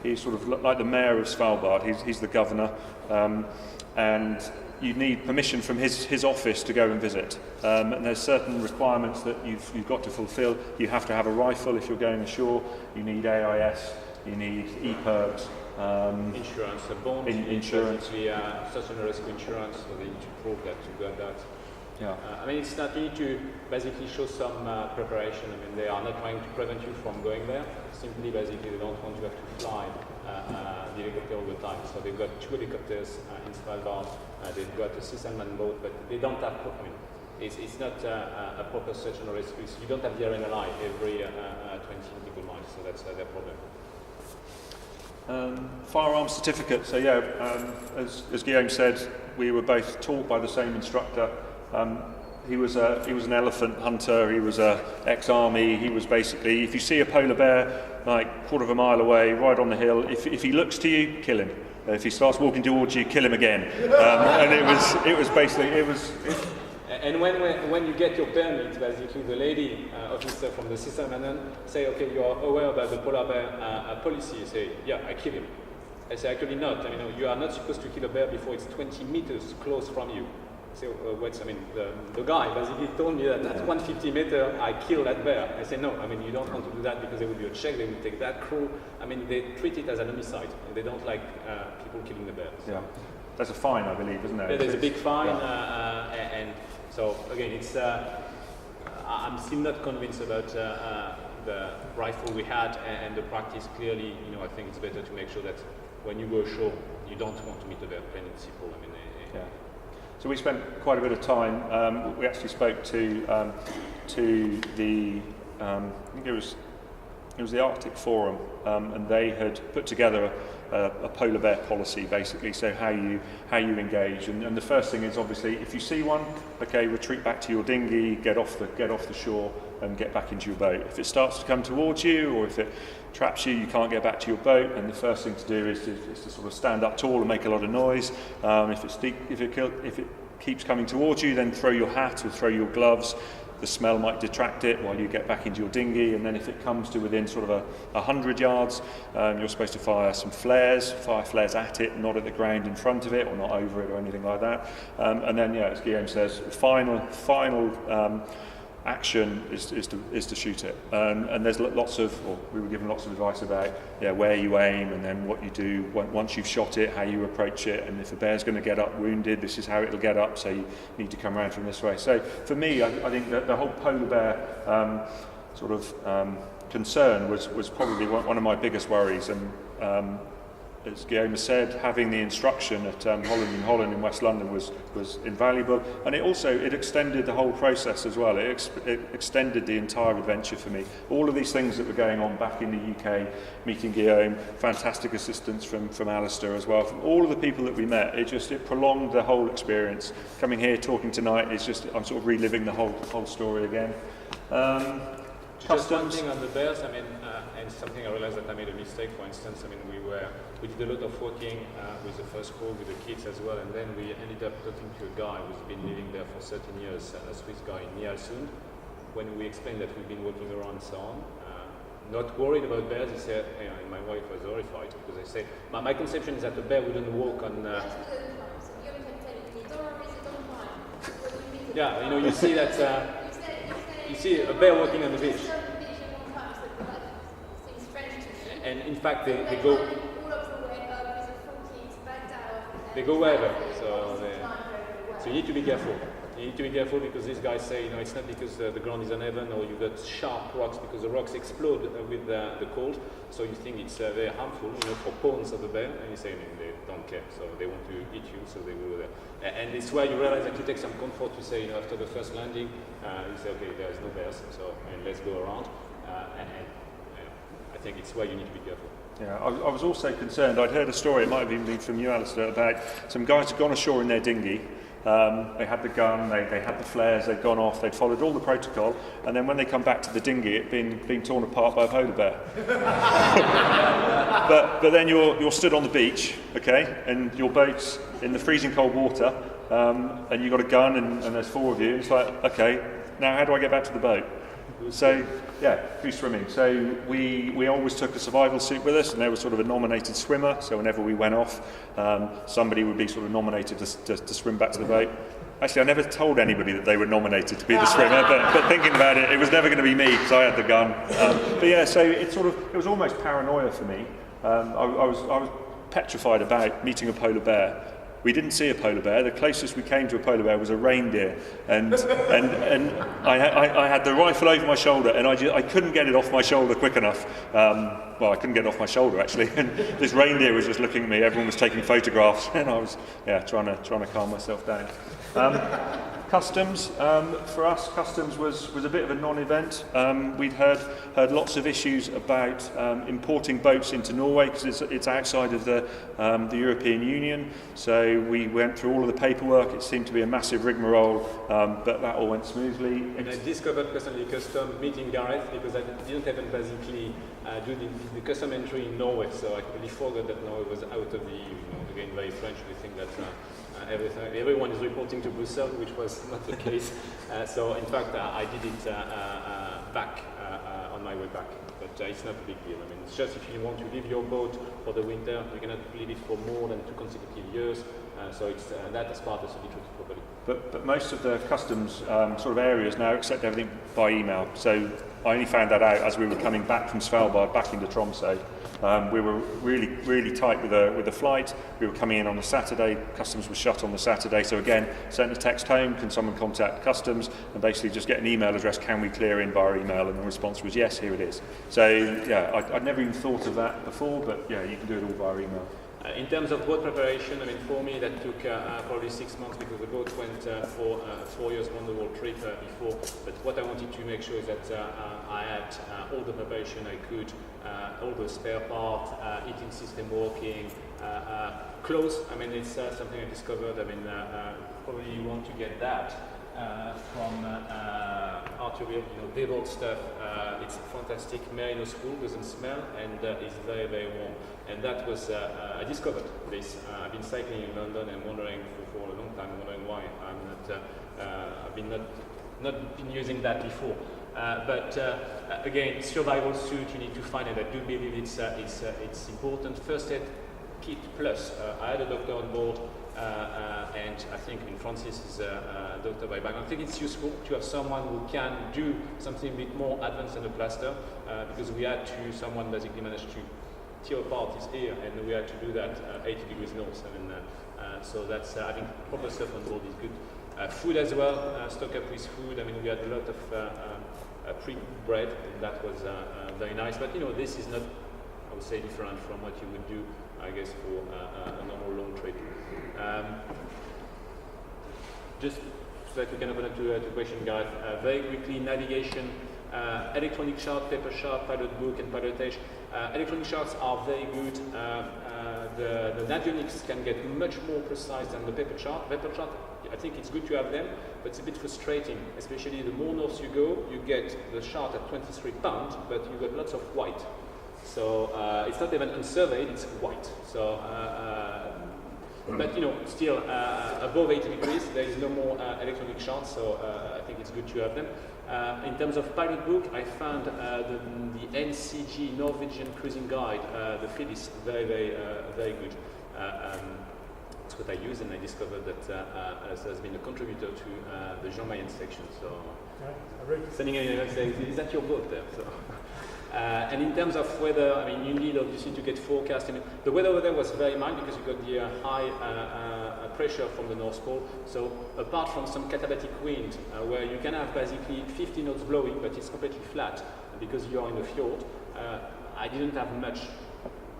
B: he's sort of like the mayor of Svalbard. He's the governor. And you need permission from his office to go and visit. And there's certain requirements that you've got to fulfill. You have to have a rifle if you're going ashore. You need AIS. You need EPIRBs.
C: Insurance, a bond,
B: insurance.
C: Search and rescue insurance, so they need to prove that you got that.
B: Yeah.
C: I mean, it's not, you need to basically show some preparation. I mean, they are not trying to prevent you from going there. Simply, basically, they don't want you to have to fly the helicopter all the time. So they've got 2 helicopters in Svalbard. They've got a Sysselman boat, but they don't have. I mean, it's not a proper search and rescue. So you don't have the RNLI every 20 nautical miles. So that's their problem.
B: Firearms certificate. So yeah, as Guillaume said, we were both taught by the same instructor. He was an elephant hunter. He was ex-army. He was basically, if you see a polar bear like quarter of a mile away, right on the hill, if he looks to you, kill him. If he starts walking towards you, kill him again. And it was basically.
C: And when you get your permit, basically the lady officer from the Sysselmannen say, okay, you are aware about the polar bear policy. You say, yeah, I kill him. I say, actually not. I mean, you are not supposed to kill a bear before it's 20 meters close from you. So the guy basically told me that at 150 meters I kill that bear. I say, no, I mean, you don't want to do that because there will be a check, they will take that crew. I mean, they treat it as an homicide. And they don't like people killing the bears.
B: Yeah. There's a fine, I believe, isn't there?
C: Yeah, there's a big fine, and so again, it's. I'm still not convinced about the rifle we had and the practice. Clearly, I think it's better to make sure that when you go ashore, you don't want to meet a bear, plain and simple. I mean,
B: yeah. So we spent quite a bit of time. We actually spoke to the. I think it was the Arctic Forum, and they had put together a polar bear policy, basically. So how you engage, and the first thing is obviously if you see one, okay, retreat back to your dinghy, get off the shore, and get back into your boat. If it starts to come towards you, or if it traps you, you can't get back to your boat, and the first thing to do is to sort of stand up tall and make a lot of noise. If it keeps coming towards you, then throw your hat or throw your gloves. The smell might detract it while you get back into your dinghy, and then if it comes to within sort of 100 yards, you're supposed to fire some flares at it, not at the ground in front of it or not over it or anything like that. And then, yeah, as Guillaume says, final action is to shoot it. And there's we were given lots of advice about where you aim, and then what you do once you've shot it, how you approach it, and if a bear's going to get up wounded, this is how it'll get up, so you need to come around from this way. So for me, I think that the whole polar bear concern was probably one of my biggest worries, and as Guillaume said, having the instruction at Holland in West London was invaluable, and it extended the whole process as well. It extended the entire adventure for me. All of these things that were going on back in the UK, meeting Guillaume, fantastic assistance from Alistair as well, from all of the people that we met, it prolonged the whole experience. Coming here, talking tonight, I'm sort of reliving the whole story again.
C: Just one thing on the bears, I mean, and something I realized that I made a mistake, for instance. I mean, we did a lot of walking with the first crew, with the kids as well, and then we ended up talking to a guy who's been living there for 13 years, a Swiss guy in Nialsund. When we explained that we've been walking around and so on, not worried about bears, he said, and my wife was horrified, because I say, my conception is that a bear wouldn't walk on... yeah, you see that... you see a bear walking on the beach. And in fact, they go wherever. So you need to be careful. You need to be careful because these guys say, it's not because the ground is uneven or you got sharp rocks, because the rocks explode with the cold. So you think it's very harmful, for pawns of the bear, and you say they don't care, so they want to eat you, so they will. And it's where you realize that you take some comfort to say, after the first landing, you say, okay, there is no bears, so let's go around. And I think it's where you need to be careful.
B: Yeah, I was also concerned. I'd heard a story, it might have even been from you, Alistair, about some guys had gone ashore in their dinghy. They had the gun, they had the flares, they'd gone off, they'd followed all the protocol, and then when they come back to the dinghy, it'd been torn apart by a polar bear. but then you're stood on the beach, okay, and your boat's in the freezing cold water, and you've got a gun, and there's 4 of you, and it's like, okay, now how do I get back to the boat? So, yeah, who's swimming? So we always took a survival suit with us, and there was sort of a nominated swimmer, so whenever we went off, somebody would be sort of nominated to swim back to the boat. Actually, I never told anybody that they were nominated to be the swimmer, but thinking about it, it was never going to be me, because I had the gun. But yeah, so it was almost paranoia for me. I was petrified about meeting a polar bear. We didn't see a polar bear. The closest we came to a polar bear was a reindeer, and I had the rifle over my shoulder, and I couldn't get it off my shoulder quick enough. Well, I couldn't get it off my shoulder actually, and this reindeer was just looking at me. Everyone was taking photographs, and I was trying to calm myself down. Customs, for us, customs was a bit of a non-event. We'd heard lots of issues about importing boats into Norway because it's outside of the European Union. So we went through all of the paperwork. It seemed to be a massive rigmarole, but that all went smoothly.
C: And I discovered personally custom meeting Gareth because I didn't even basically do the custom entry in Norway. So I completely forgot that Norway was out of the EU. Again, very French. We think that. Everyone is reporting to Brussels, which was not the case. So in fact, I did it back on my way back. But it's not a big deal. I mean, it's just if you want to leave your boat for the winter, you cannot leave it for more than 2 consecutive years. So it's that as part of the treaty properly.
B: But most of the customs sort of areas now accept everything by email. So I only found that out as we were coming back from Svalbard back into Tromsø. We were really tight with the flight. We were coming in on a Saturday. Customs was shut on the Saturday. So again, sent a text home. Can someone contact customs and basically just get an email address? Can we clear in via email? And the response was yes. Here it is. So yeah, I'd never even thought of that before. But yeah, you can do it all via email.
C: In terms of boat preparation, I mean, for me that took probably 6 months because the boat went for 4 years on the world trip before. But what I wanted to make sure is that I had all the preparation I could, all the spare parts, heating system working, clothes. I mean, it's something I discovered. I mean, probably you want to get that from Arturial, Beale stuff. It's fantastic. Merino spool, doesn't smell, and it's very, very warm. And that was, I discovered this. I've been cycling in London and wondering for a long time, wondering why I'm not, I've been not been using that before. But again, survival suit, you need to find it. I do believe it's important. First aid kit plus. I had a doctor on board, and I think Francis is a doctor by background. I think it's useful to have someone who can do something a bit more advanced than a plaster, because we had someone basically managed to tear apart his ear, and we had to do that 80 degrees north. I mean, so that's having proper stuff on board is good. Food as well, stock up with food. I mean, we had a lot of pre-cooked bread, and that was very nice. But this is not, I would say, different from what you would do, I guess, for a normal long trip. Just so that we can open up to question, Gareth. Very quickly, navigation, electronic chart, paper chart, pilot book, and pilotage. Electronic charts are very good. The navionics can get much more precise than the paper chart. Paper chart, I think it's good to have them, but it's a bit frustrating, especially the more north you go, you get the chart at 23 pounds, but you got lots of white. So it's not even unsurveyed, it's white. So, but still above 80 degrees, there is no more electronic charts, so I think it's good to have them. In terms of pilot book, I found the NCG Norwegian Cruising Guide. The feed is very, very, very good. That's what I use, and I discovered that has been a contributor to the Jean Mayen section. So, sending an email saying, "Is that your boat there?" So. And in terms of weather, I mean, you need obviously to get forecast. I mean, the weather over there was very mild because you got the high pressure from the North Pole. So apart from some katabatic wind, where you can have basically 50 knots blowing, but it's completely flat because you are in the fjord, I didn't have much.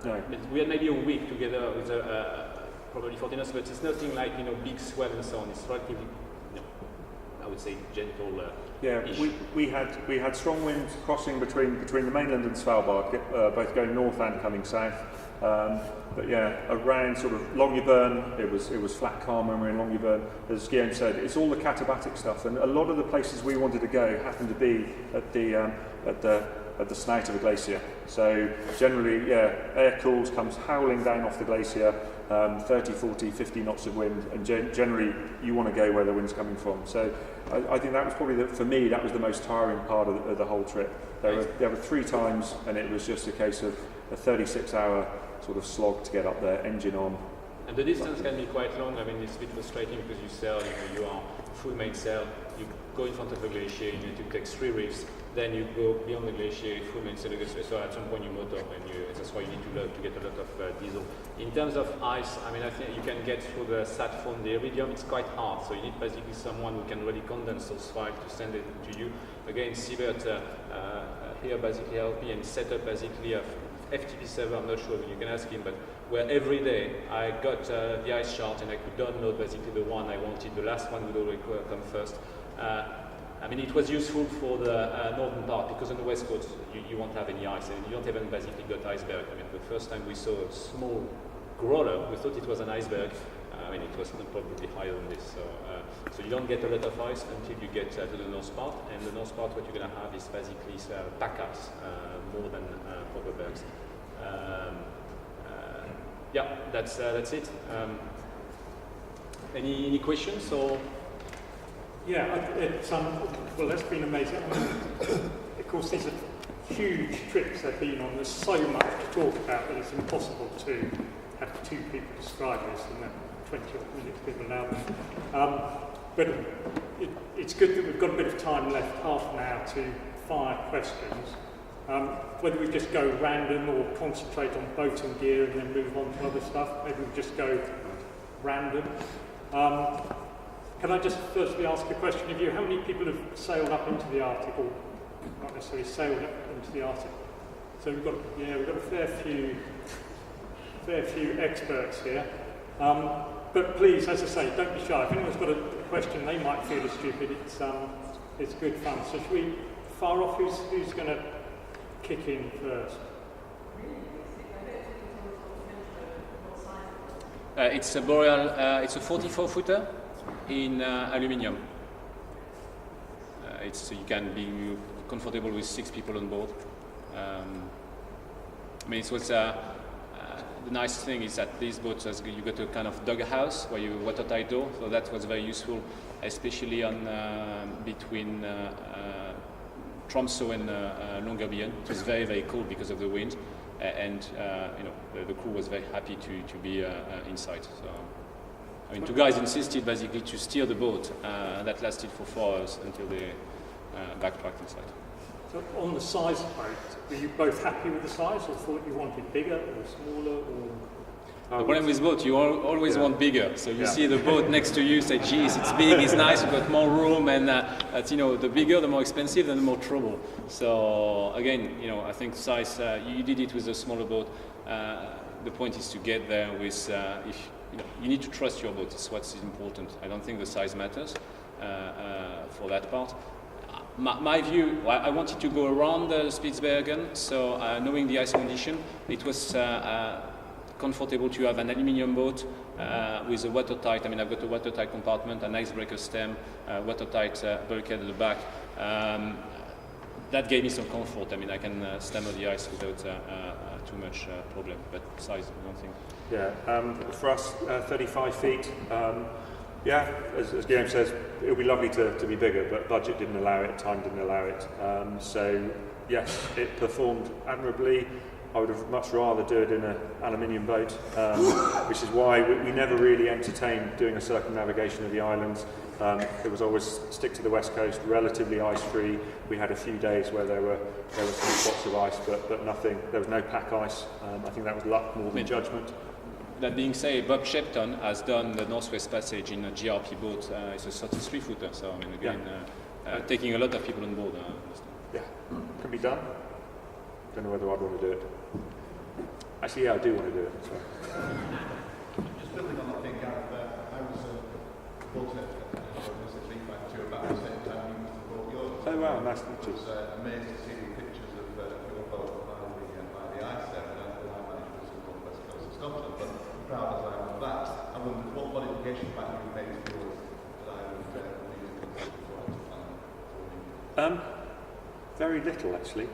B: No.
C: We had maybe a week together with probably 40 knots, but it's nothing like big swell and so on. It's relatively, I would say, gentle.
B: We had strong winds crossing between the mainland and Svalbard, both going north and coming south. But yeah, around sort of Longyearbyen, it was flat calm when we were in Longyearbyen. As Guillaume said, it's all the katabatic stuff, and a lot of the places we wanted to go happened to be at the snout of a glacier. So generally, air cools comes howling down off the glacier, 30, 40, 50 knots of wind, and generally you want to go where the wind's coming from. So I think that was probably, for me, that was the most tiring part of the whole trip. There were 3 times, and it was just a case of a 36-hour sort of slog to get up there, engine on.
C: And the distance can be quite long. I mean, it's a bit frustrating because you sail, you are full mainsail, you go in front of the glacier, you need to take 3 reefs, then you go beyond the glacier, full mainsail, so at some point you motor, and that's why you need to load to get a lot of diesel. In terms of ice, I mean, I think you can get through the sat phone, the iridium, it's quite hard, so you need basically someone who can really condense those files to send it to you. Again, Siebert here basically helped me and set up basically a FTP server, I'm not sure, you can ask him, but where every day I got the ice chart and I could download basically the one I wanted, the last one would always come first. I mean, it was useful for the northern part because on the west coast you won't have any ice and you don't even basically got iceberg. I mean, the first time we saw a small growler, we thought it was an iceberg. I mean, it was probably higher than this. So you don't get a lot of ice until you get to the north part, and the north part what you're going to have is basically pack ice more than proper bergs. Yeah, that's it. Any questions or?
A: Yeah, well, that's been amazing. Of course, these are huge trips they've been on. There's so much to talk about that it's impossible to have 2 people describe this in that 20 minutes we've allowed them. But it's good that we've got a bit of time left, half an hour, to fire questions. Whether we just go random or concentrate on boat and gear and then move on to other stuff, maybe we just go random. Can I just firstly ask a question of you? How many people have sailed up into the Arctic, or not necessarily sailed up into the Arctic? So we've got a fair few experts here. But please, as I say, don't be shy. If anyone's got a question, they might feel it's stupid. It's good fun. So should we fire off? Who's going to kick in first?
C: It's a Boreal. It's a 44-footer in aluminium. You can be comfortable with 6 people on board. I mean, it was the nice thing is that these boats, you got a kind of doghouse where you watertight door, so that was very useful, especially on between Tromsø and Longyearbyen. It was very, very cold because of the wind, and the crew was very happy to be inside. So, I mean, 2 guys insisted basically to steer the boat. That lasted for 4 hours until they backtracked inside.
A: So on the size of boat, were you both happy with the size, or thought you wanted bigger or smaller? Or?
C: The problem with boat, you always want bigger. So you see the boat next to you, say, geez, it's big, it's nice, you've got more room, and the bigger, the more expensive, and the more trouble. So again, I think size, you did it with a smaller boat. The point is to get there with, you need to trust your boat, it's what's important. I don't think the size matters for that part. My view, I wanted to go around Spitsbergen, so knowing the ice condition, it was comfortable to have an aluminium boat with a watertight. I mean, I've got a watertight compartment, an icebreaker stem, watertight bulkhead at the back. That gave me some comfort. I mean, I can stammer the ice without too much problem. But size, I don't think.
B: Yeah, for us, 35 feet. As Guillaume says, it would be lovely to be bigger, but budget didn't allow it, time didn't allow it. So yes, it performed admirably. I would have much rather do it in an aluminium boat, which is why we never really entertained doing a circumnavigation of the islands. It was always stick to the west coast, relatively ice-free. We had a few days where there were some spots of ice, but nothing. There was no pack ice. I think that was luck more than judgment.
C: That being said, Bob Shepton has done the Northwest Passage in a GRP boat. It's a 33-footer, so I mean, again, taking a lot of people on board.
B: Yeah, can be done. Don't know whether I'd want to do it. Actually, yeah, I do want to do it. So.
D: Just building on that thing, Gareth, I was a boat was a 352 about the same time you must have bought yours.
B: Oh wow, nice to meet you.
D: I was amazed to see the pictures of your boat by the ice there, and I managed to see the west coast of Scotland, but proud as I am of that, I wondered what modifications might you have made to yours that I would use to consider before I took
B: Very little actually.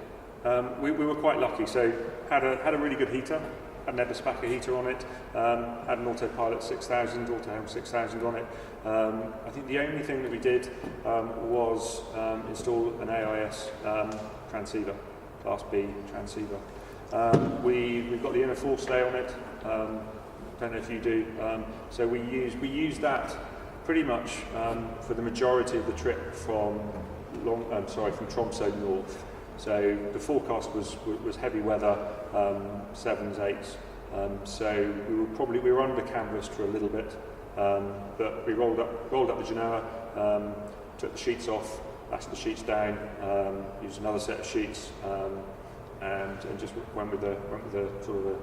B: We were quite lucky, so had a really good heater, had an Eberspacher heater on it, had an Autopilot 6000, Autohelm 6000 on it. I think the only thing that we did was install an AIS transceiver, Class B transceiver. We've got the inner forestay on it, don't know if you do, so we use that pretty much for the majority of the trip from Tromsø north. So the forecast was heavy weather, 7s, 8s. So we were under canvas for a little bit, but we rolled up the Genoa, took the sheets off, lashed the sheets down, used another set of sheets, and just went with the sort of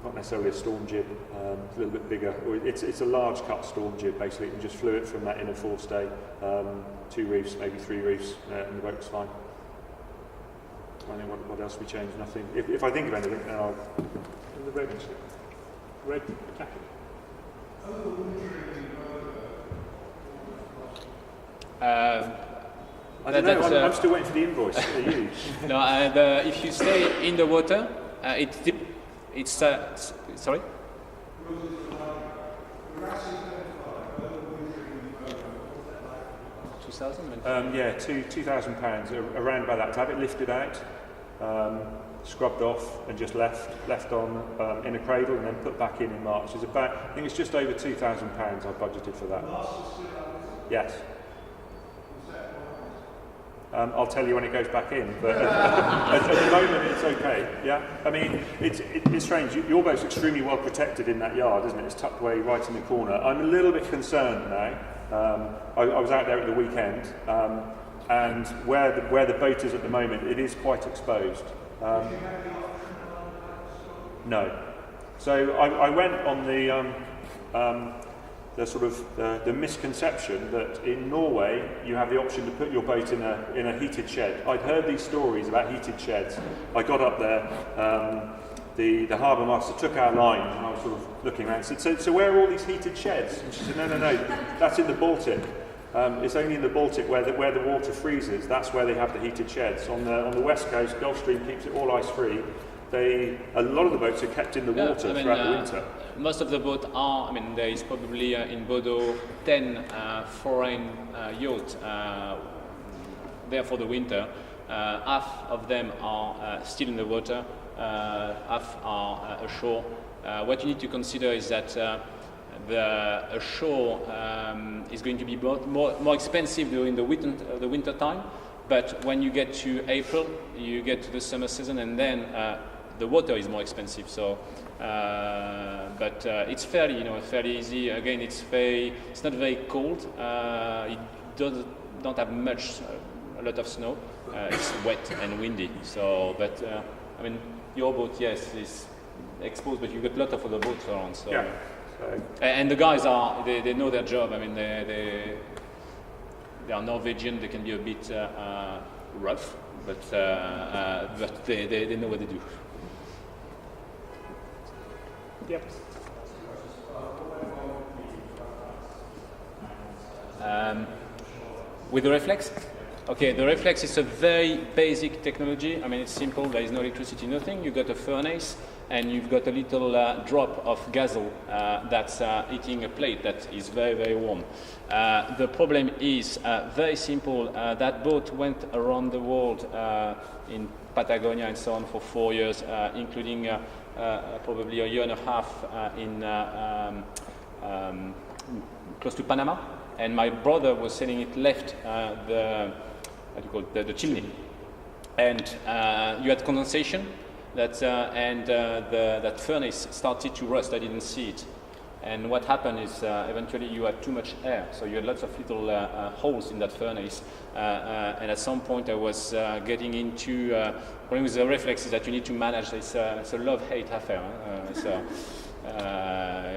B: not necessarily a storm jib, a little bit bigger. It's a large cut storm jib basically, and just flew it from that inner forestay, 2 reefs, maybe 3 reefs, and the boat was fine. I don't know what else we changed. Nothing. If I think of anything, then I'll. The red jacket. I don't know. I'm still waiting for the invoice.
C: No, if you stay in the water, it's sorry. 2,000?
B: Yeah, £2,000 around about that. To have it lifted out, scrubbed off, and just left on in a cradle, and then put back in March is about. I think it's just over £2,000 I budgeted for that. Yes. I'll tell you when it goes back in, but at the moment it's okay. Yeah, I mean it's strange. Your boat's extremely well protected in that yard, isn't it? It's tucked away right in the corner. I'm a little bit concerned now. I was out there at the weekend, and where the boat is at the moment, it is quite exposed. No. So I went on the sort of the misconception that in Norway you have the option to put your boat in a heated shed. I'd heard these stories about heated sheds. I got up there. The harbour master took our line, and I was sort of looking around and said, so where are all these heated sheds? And she said, no, that's in the Baltic. It's only in the Baltic where the water freezes. That's where they have the heated sheds. On the west coast, Gulf Stream keeps it all ice-free. A lot of the boats are kept in the water throughout the winter.
C: Most of the boats are, there is probably in Bodo 10 foreign yachts there for the winter. Half of them are still in the water, half are ashore. What you need to consider is that the ashore is going to be more expensive during the winter time, but when you get to April, you get to the summer season, and then the water is more expensive. So, but it's fairly easy. Again, it's not very cold. It don't have a lot of snow. It's wet and windy. So, but your boat, yes, is exposed, but you've got a lot of other boats around. So.
B: Yeah.
C: And the guys they know their job. They are Norwegian. They can be a bit rough, but they know what they do.
A: Yep.
C: With the reflex? Okay, the reflex is a very basic technology. It's simple. There is no electricity, nothing. You've got a furnace, and you've got a little drop of gasoil that's heating a plate that is very, very warm. The problem is very simple. That boat went around the world in Patagonia and so on for 4 years, including probably a year and a half in close to Panama. And my brother was sailing it left the chimney, and you had condensation.
E: that furnace started to rust. I didn't see it. And what happened is eventually you had too much air, so you had lots of little holes in that furnace. And at some point I was getting into, problem with the reflex is that you need to manage, it's a love-hate affair.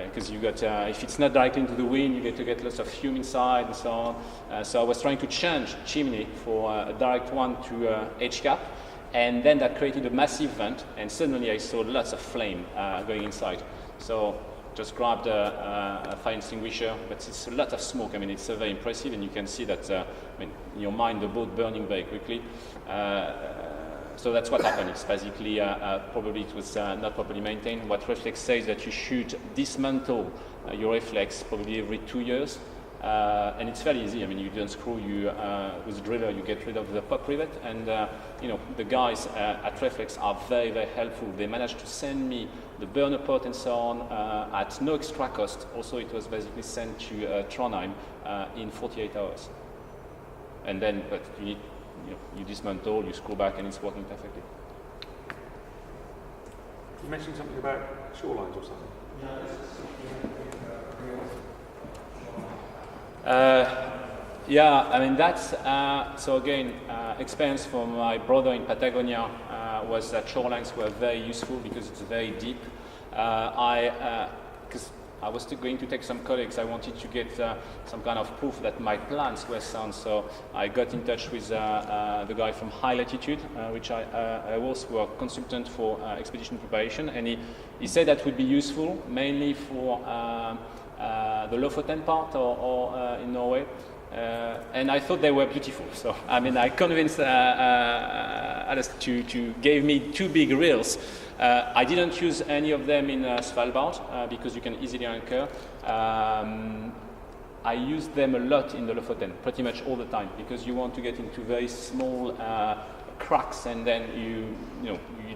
E: Because you got, if it's not directly into the wind, you get to get lots of fume inside and so on. So I was trying to change chimney for a direct one to H-cap, and then that created a massive vent, and suddenly I saw lots of flame going inside. So just grabbed a fire extinguisher, but it's a lot of smoke. I mean, it's very impressive, and you can see that, I mean, in your mind, the boat burning very quickly. So that's what happened. It's basically, probably it was not properly maintained. What Reflex says that you should dismantle your Reflex probably every 2 years. And it's fairly easy. I mean, you unscrew with a driller, you get rid of the pop rivet, and you know, the guys at Reflex are very, very helpful. They managed to send me the burner pot and so on at no extra cost. Also, it was basically sent to Trondheim in 48 hours. And then, but you need, you know, you dismantle, you screw back, and it's working perfectly.
B: You mentioned something about shorelines or something.
E: Yeah, I mean that's so again, experience from my brother in Patagonia was that shorelines were very useful because it's very deep. Because I was still going to take some colleagues, I wanted to get some kind of proof that my plans were sound. So I got in touch with the guy from High Latitude, which I was a consultant for expedition preparation, and he said that would be useful mainly for the Lofoten part or in Norway. And I thought they were beautiful. So, I mean, I convinced Alice to give me 2 big reels. I didn't use any of them in Svalbard because you can easily anchor. I used them a lot in the Lofoten, pretty much all the time, because you want to get into very small cracks, and then you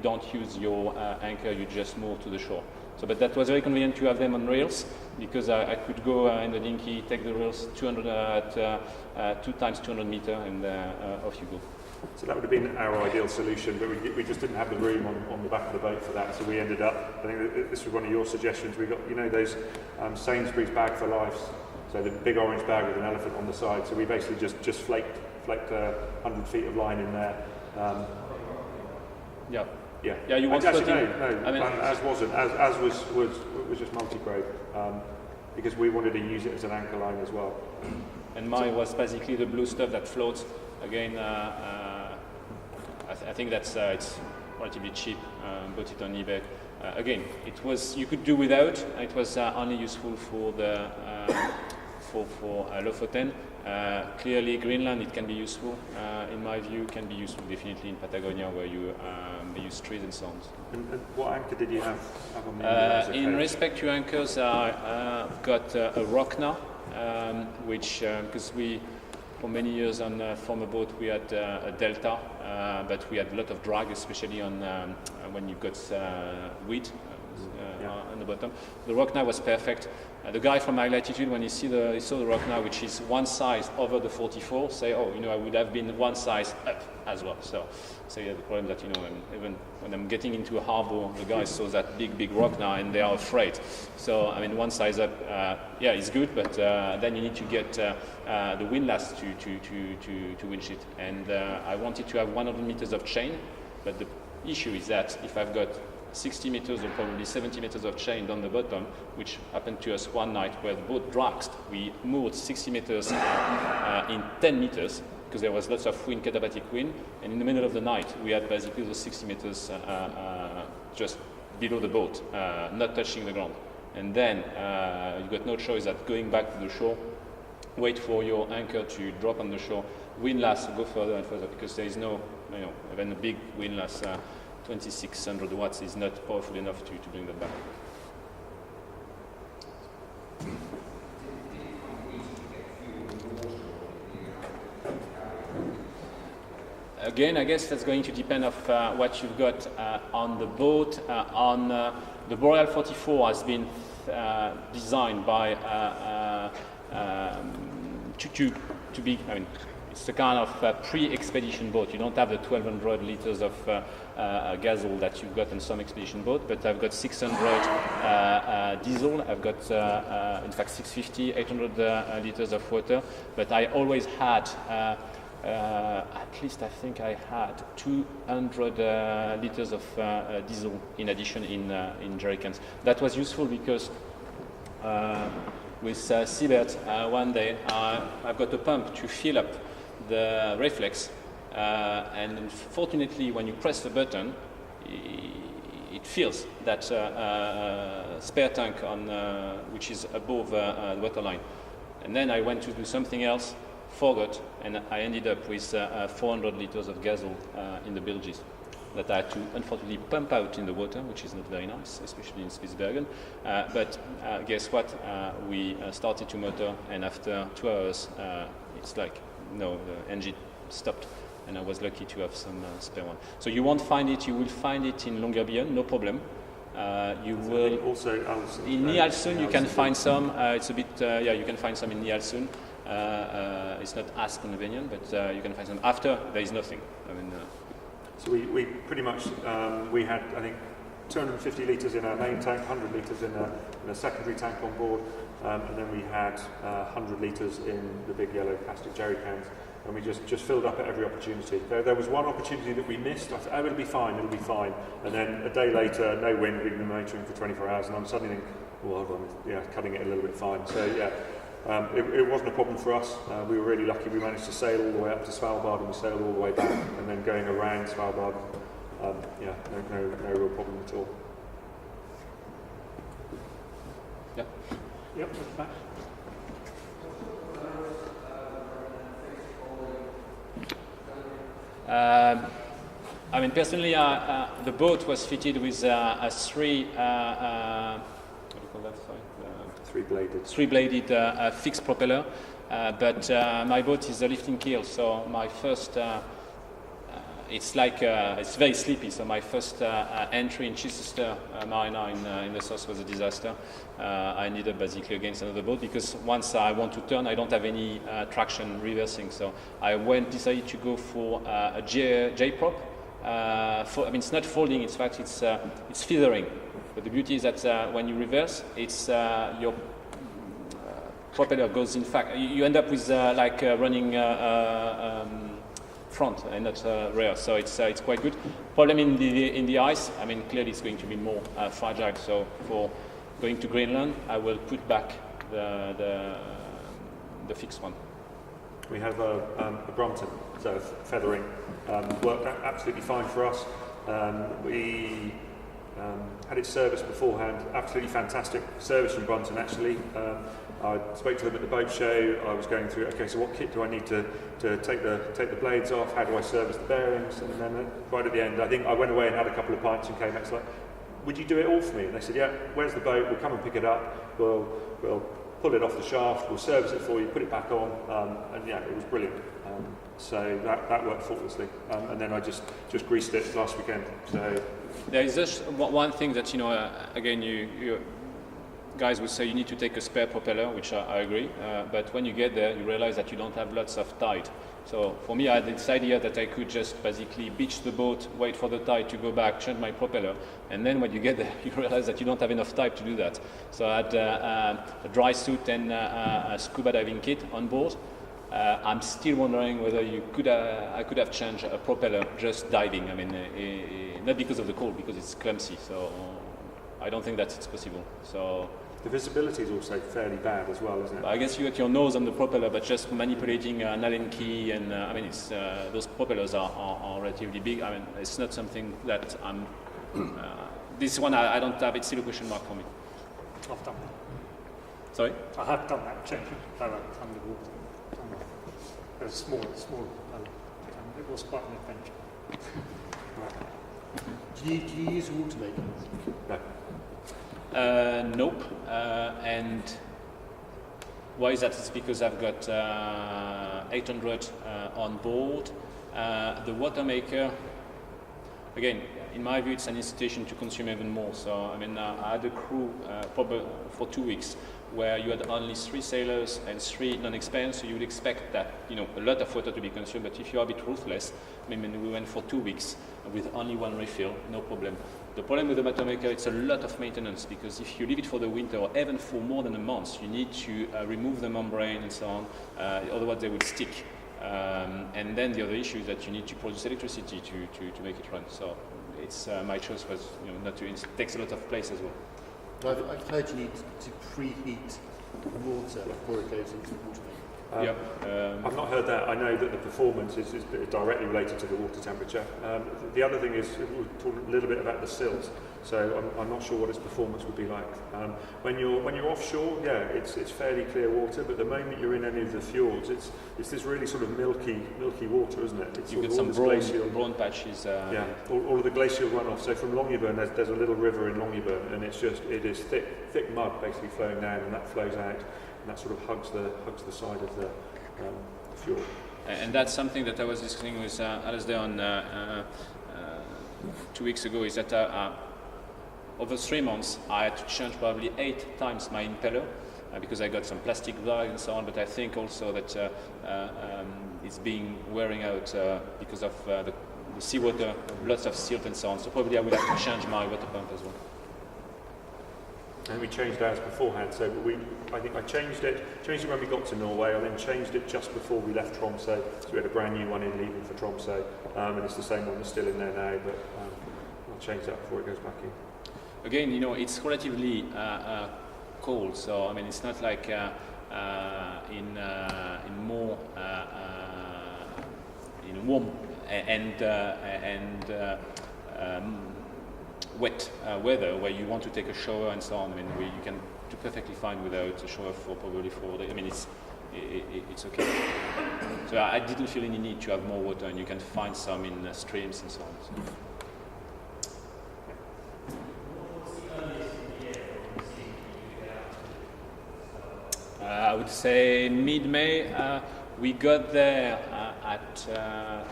E: don't use your anchor, you just move to the shore. So, but that was very convenient to have them on reels, because I could go in the dinghy, take the reels 200 at 2 times 200 meter, and off you go.
B: So that would have been our ideal solution, but we just didn't have the room on the back of the boat for that. So we ended up, I think that this was one of your suggestions. We got, you know, those Sainsbury's bag for life. So the big orange bag with an elephant on the side. So we basically just flaked 100 feet of line in there.
E: Yeah.
B: Yeah.
E: Yeah, you want
B: actually,
E: floating?
B: no.
E: I mean,
B: as wasn't. As was just multi-pro, because we wanted to use it as an anchor line as well.
E: And mine was basically the blue stuff that floats. Again, I think that's it's relatively cheap. Bought it on eBay. Again, it was, you could do without. It was only useful for the for Lofoten. Clearly, Greenland, it can be useful. In my view, can be useful definitely in Patagonia, where you use trees and so on.
B: And what anchor did you have on the
E: in respect to anchors, I've got a Rockna, which, because we, for many years on former boat, we had a Delta, but we had a lot of drag, especially on when you've got weed on the bottom. The Rockna was perfect. The guy from High Latitude, when he saw the Rockna, which is one size over the 44, say, oh, you know, I would have been one size up as well. So yeah, the problem that, you know, even when I'm getting into a harbor, the guys saw that big Rockna and they are afraid. So, I mean, one size up, yeah, it's good, but then you need to get the windlass to winch it. And I wanted to have 100 meters of chain, but the issue is that if I've got 60 meters or probably 70 meters of chain down the bottom, which happened to us one night where the boat dragged. We moved 60 meters in 10 meters because there was lots of wind, katabatic wind, and in the middle of the night we had basically those 60 meters just below the boat, not touching the ground. And then you got no choice that going back to the shore, wait for your anchor to drop on the shore, windlass, go further and further, because there is no, you know, even a big windlass, 2600 watts is not powerful enough to bring that back. Again, I guess that's going to depend of what you've got on the boat. The Boreal 44 has been designed by to be, I mean, it's a kind of pre-expedition boat. You don't have the 1,200 liters of gasoil that you've got in some expedition boat, but I've got 600 diesel. I've got, in fact, 650, 800 liters of water. But I always had, at least I think I had 200 liters of diesel in addition in jerrycans. That was useful because with Seabird, one day I've got a pump to fill up the reflex, and unfortunately when you press the button it fills that spare tank on which is above the waterline, and then I went to do something else, forgot, and I ended up with 400 liters of gasoil in the bilges that I had to unfortunately pump out in the water, which is not very nice, especially in Spitsbergen. But guess what? We started to motor, and after 2 hours, it's like, no, the engine stopped, and I was lucky to have some spare one. So you won't find it, you will find it in Longyearbyen, no problem. You will
B: also
E: in Ny-Ålesund you can find some. It's a bit, yeah, you can find some in Ny-Ålesund. It's not as convenient, but you can find some. After, there is nothing. I mean,
B: so we pretty much, we had, I think, 250 litres in our main tank, 100 litres in a secondary tank on board, and then we had 100 litres in the big yellow plastic jerry cans, and we just filled up at every opportunity. There was one opportunity that we missed. I thought, oh, it'll be fine, and then a day later, no wind, we'd been motoring for 24 hours, and I'm suddenly thinking, well, hold on, yeah, cutting it a little bit fine. So yeah, it wasn't a problem for us. We were really lucky. We managed to sail all the way up to Svalbard, and we sailed all the way back, and then going around Svalbard. Yeah, no real problem at all.
E: yeah.
A: Yep, at the back.
E: I mean, personally, the boat was fitted with a three, what do you call that? Sorry, three-bladed fixed propeller, but my boat is a lifting keel, so my first, it's like, it's very sleepy, so my first entry in Chichester Marina in the south was a disaster. I ended up basically against another boat because once I want to turn, I don't have any traction reversing, so I decided to go for a J-prop. I mean, it's not folding, in fact, it's feathering. But the beauty is that when you reverse, it's your propeller goes. In fact, you end up with like running front and not rear. So it's quite good. Problem in the ice. I mean, clearly it's going to be more fragile. So for going to Greenland, I will put back the fixed one.
B: We have a Brompton, so feathering worked absolutely fine for us. We had it serviced beforehand, absolutely fantastic service from Brompton actually. I spoke to them at the boat show. I was going through, okay, so what kit do I need to take the blades off? How do I service the bearings? And then right at the end, I think I went away and had a couple of pints and came back. It's like, would you do it all for me? And they said, yeah, where's the boat? We'll come and pick it up. We'll pull it off the shaft. We'll service it for you, put it back on. And yeah, it was brilliant. So that worked faultlessly. And then I just greased it last weekend. So
E: there is just one thing that, again, you guys would say you need to take a spare propeller, which I agree, but when you get there, you realize that you don't have lots of tide. So for me, I had this idea that I could just basically beach the boat, wait for the tide to go back, change my propeller, and then when you get there, you realize that you don't have enough tide to do that. So I had a dry suit and a scuba diving kit on board. I'm still wondering whether I could have changed a propeller just diving. I mean, not because of the cold, because it's clumsy. So I don't think that it's possible. So
B: the visibility is also fairly bad as well, isn't it?
E: I guess you got your nose on the propeller, but just manipulating an Allen key, and I mean, it's those propellers are relatively big. I mean, it's not something that I'm. This one I don't have. It's still a question mark for me.
A: I've done that.
E: Sorry?
A: I have done that, changing underwater. It was small, and it was quite an adventure.
F: Do you use water makers?
B: No.
E: Nope. And why is that? It's because I've got 800 on board. The water maker, again, in my view, it's an incitation to consume even more. So, I mean, I had a crew probably for 2 weeks where you had only 3 sailors and 3 non-experienced, so you would expect that, you know, a lot of water to be consumed. But if you are a bit ruthless, I mean, we went for 2 weeks with only 1 refill, no problem. The problem with the motor maker, it's a lot of maintenance, because if you leave it for the winter or even for more than a month, you need to remove the membrane and so on, otherwise they would stick. And then the other issue is that you need to produce electricity to make it run. So it's my choice was, you know, not to. It takes a lot of place as well.
F: I've heard you need to preheat water before it goes into the water maker.
B: I've not heard that. I know that the performance is directly related to the water temperature. The other thing is, we'll talk a little bit about the sills. So I'm not sure what its performance would be like. When you're offshore, yeah, it's fairly clear water. But the moment you're in any of the fjords, it's this really sort of milky water, isn't it? It's
E: you get some brown patches.
B: Yeah, all of the glacial runoff. So from Longyearbyen, there's a little river in Longyearbyen, and it is thick mud basically flowing down, and that flows out. And that sort of hugs the side of the fjord.
E: And that's something that I was discussing with Alasdair on 2 weeks ago, is that over 3 months I had to change probably 8 times my impeller because I got some plastic valve and so on, but I think also that it's being wearing out because of the seawater, lots of silt and so on, so probably I will have to change my water pump as well.
B: And we changed ours beforehand, so I think I changed it when we got to Norway. I then changed it just before we left Tromsø, so we had a brand new one in leaving for Tromsø, and it's the same one that's still in there now, but I'll change that before it goes back in.
E: Again, you know, it's relatively cold, so I mean, it's not like in more in warm and wet weather where you want to take a shower and so on. I mean, you can do perfectly fine without a shower for probably 4 days. I mean, it's okay. So I didn't feel any need to have more water, and you can find some in streams and so on. So. I would say mid-May. We got there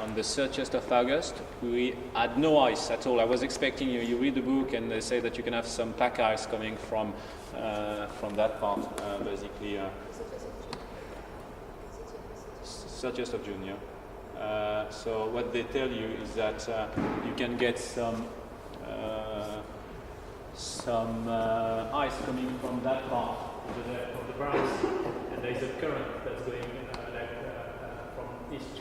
E: on the 30th of August. We had no ice at all. I was expecting you read the book and they say that you can have some pack ice coming from that part, basically. 30th of June, yeah. So what they tell you is that you can get some ice coming from that part of the Barents, and there is a current that's going from east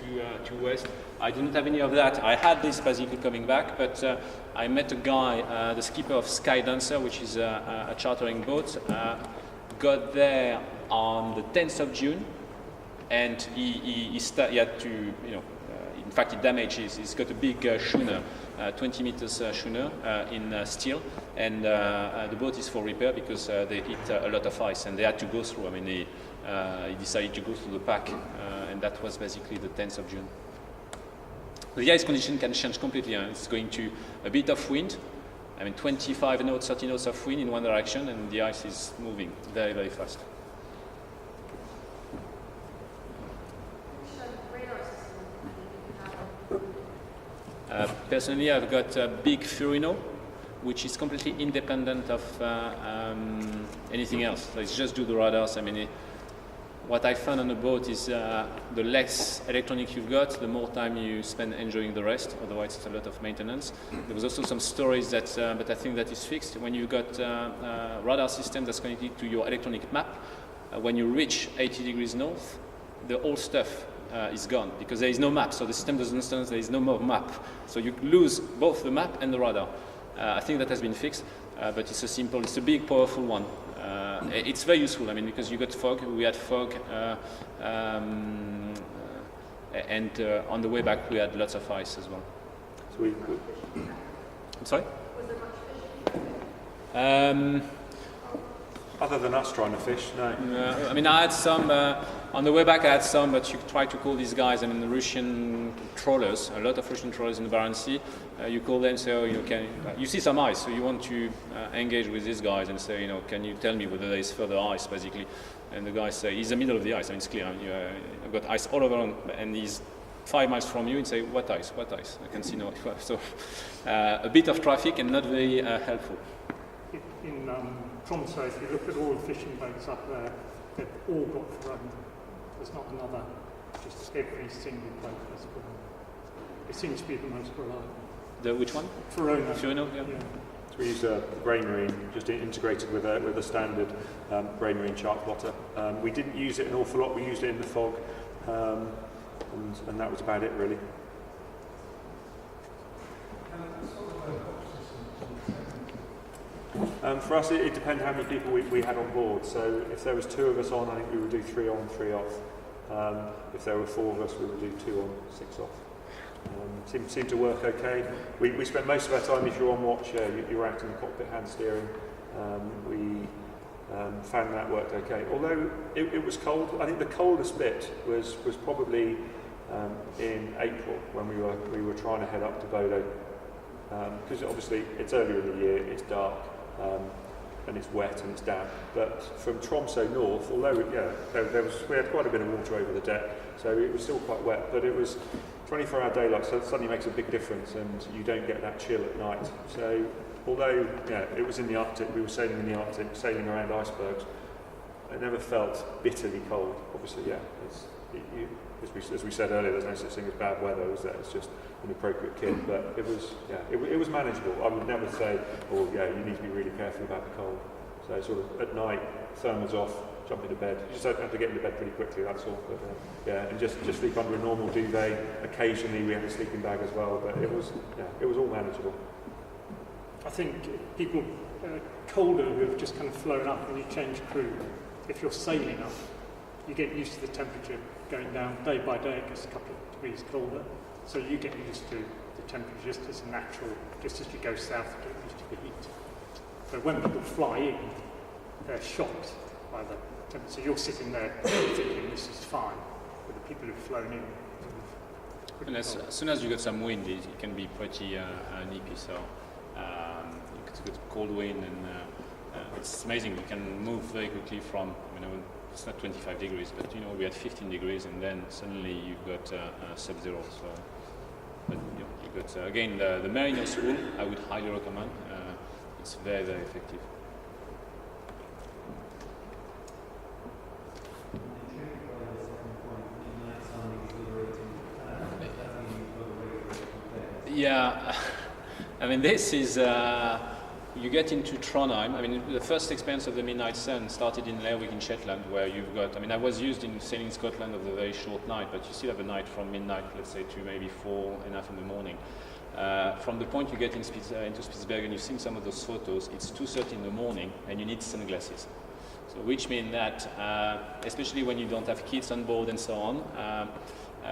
E: to west. I didn't have any of that. I had this basically coming back, but I met a guy, the skipper of Sky Dancer, which is a chartering boat, got there on the 10th of June, and he had to, you know, in fact, it damages. He's got a big schooner, 20 meters schooner in steel, and the boat is for repair because they hit a lot of ice, and they had to go through. I mean, he decided to go through the pack, and that was basically the 10th of June. The ice condition can change completely. It's going to a bit of wind. I mean, 25 knots, 30 knots of wind in one direction, and the ice is moving very, very fast. Personally, I've got a big Furino, which is completely independent of anything else. So it's just do the radars. I mean, what I found on the boat is the less electronic you've got, the more time you spend enjoying the rest. Otherwise, it's a lot of maintenance. There was also some stories that, but I think that is fixed. When you've got a radar system that's connected to your electronic map, when you reach 80 degrees north, the old stuff is gone because there is no map, so the system doesn't understand there is no more map. So you lose both the map and the radar. I think that has been fixed, but it's a big, powerful one. It's very useful, I mean, because you got fog, we had fog, and on the way back we had lots of ice as well.
B: So
E: I'm sorry?
G: Was there much fishing?
B: Other than us trying to fish, no.
E: I mean, I had some, on the way back I had some, but you try to call these guys, I mean, the Russian trawlers, a lot of Russian trawlers in the Barents Sea. You call them, say, you know, you see some ice, so you want to engage with these guys and say, you know, can you tell me whether there is further ice, basically? And the guys say, he's in the middle of the ice, I mean, it's clear. I've got ice all over, and he's 5 miles from you and say, what ice, what ice? I can see no ice. So a bit of traffic and not very helpful.
A: in Tromsø, if you look at all the fishing boats up there, they've all got Verona. There's not another, just every single boat has Verona. It seems to be the most reliable.
E: The which one?
A: Verona.
E: Fiona, yeah.
A: Yeah.
B: So we use a Grey Marine, just integrated with a standard Grey Marine chart plotter. We didn't use it an awful lot, we used it in the fog, and that was about it really. For us, it depended how many people we had on board. So if there was 2 of us on, I think we would do 3 on, 3 off. If there were 4 of us, we would do 2 on, 6 off. Seemed to work okay. We spent most of our time, if you're on watch, you're out in the cockpit hand steering. We found that worked okay. Although it was cold, I think the coldest bit was probably in April when we were trying to head up to Bodo. Because obviously it's earlier in the year, it's dark, and it's wet and it's damp. But from Tromsø north, although we had quite a bit of water over the deck, so it was still quite wet. But it was 24-hour daylight, so it suddenly makes a big difference, and you don't get that chill at night. So although it was in the Arctic, we were sailing in the Arctic, sailing around icebergs, it never felt bitterly cold. Obviously, as we said earlier, there's no such thing as bad weather, is there? It's just an appropriate kit. But it was manageable. I would never say, you need to be really careful about the cold. So sort of at night, thermals off, jump into bed. You just have to get into bed pretty quickly, that's all. But and just sleep under a normal duvet. Occasionally we had a sleeping bag as well, but it was all manageable.
A: I think people colder who have just kind of flown up and you change crew, if you're sailing up, you get used to the temperature going down day by day. It gets a couple of degrees colder, so you get used to the temperature just as natural. Just as you go south, you get used to the heat. But when people fly in, they're shocked by the temperature. So you're sitting there thinking this is fine, but the people who've flown in.
E: And as soon as you get some wind, it can be pretty nippy. So it's a good cold wind, and it's amazing. You can move very quickly from. It's not 25 degrees, but we had 15 degrees, and then suddenly you've got sub-zero. So, but you've got again the Mariner's Wool. I would highly recommend. It's very, very effective. Yeah, this is. You get into Trondheim. The first experience of the Midnight Sun started in Lerwick in Shetland, where you've got. I was used in sailing Scotland of the very short night, but you still have a night from midnight, let's say, to maybe 4:30 in the morning. From the point you get into Spitsbergen, you've seen some of those photos. It's 2:30 in the morning, and you need sunglasses. So, which means that, especially when you don't have kids on board and so on,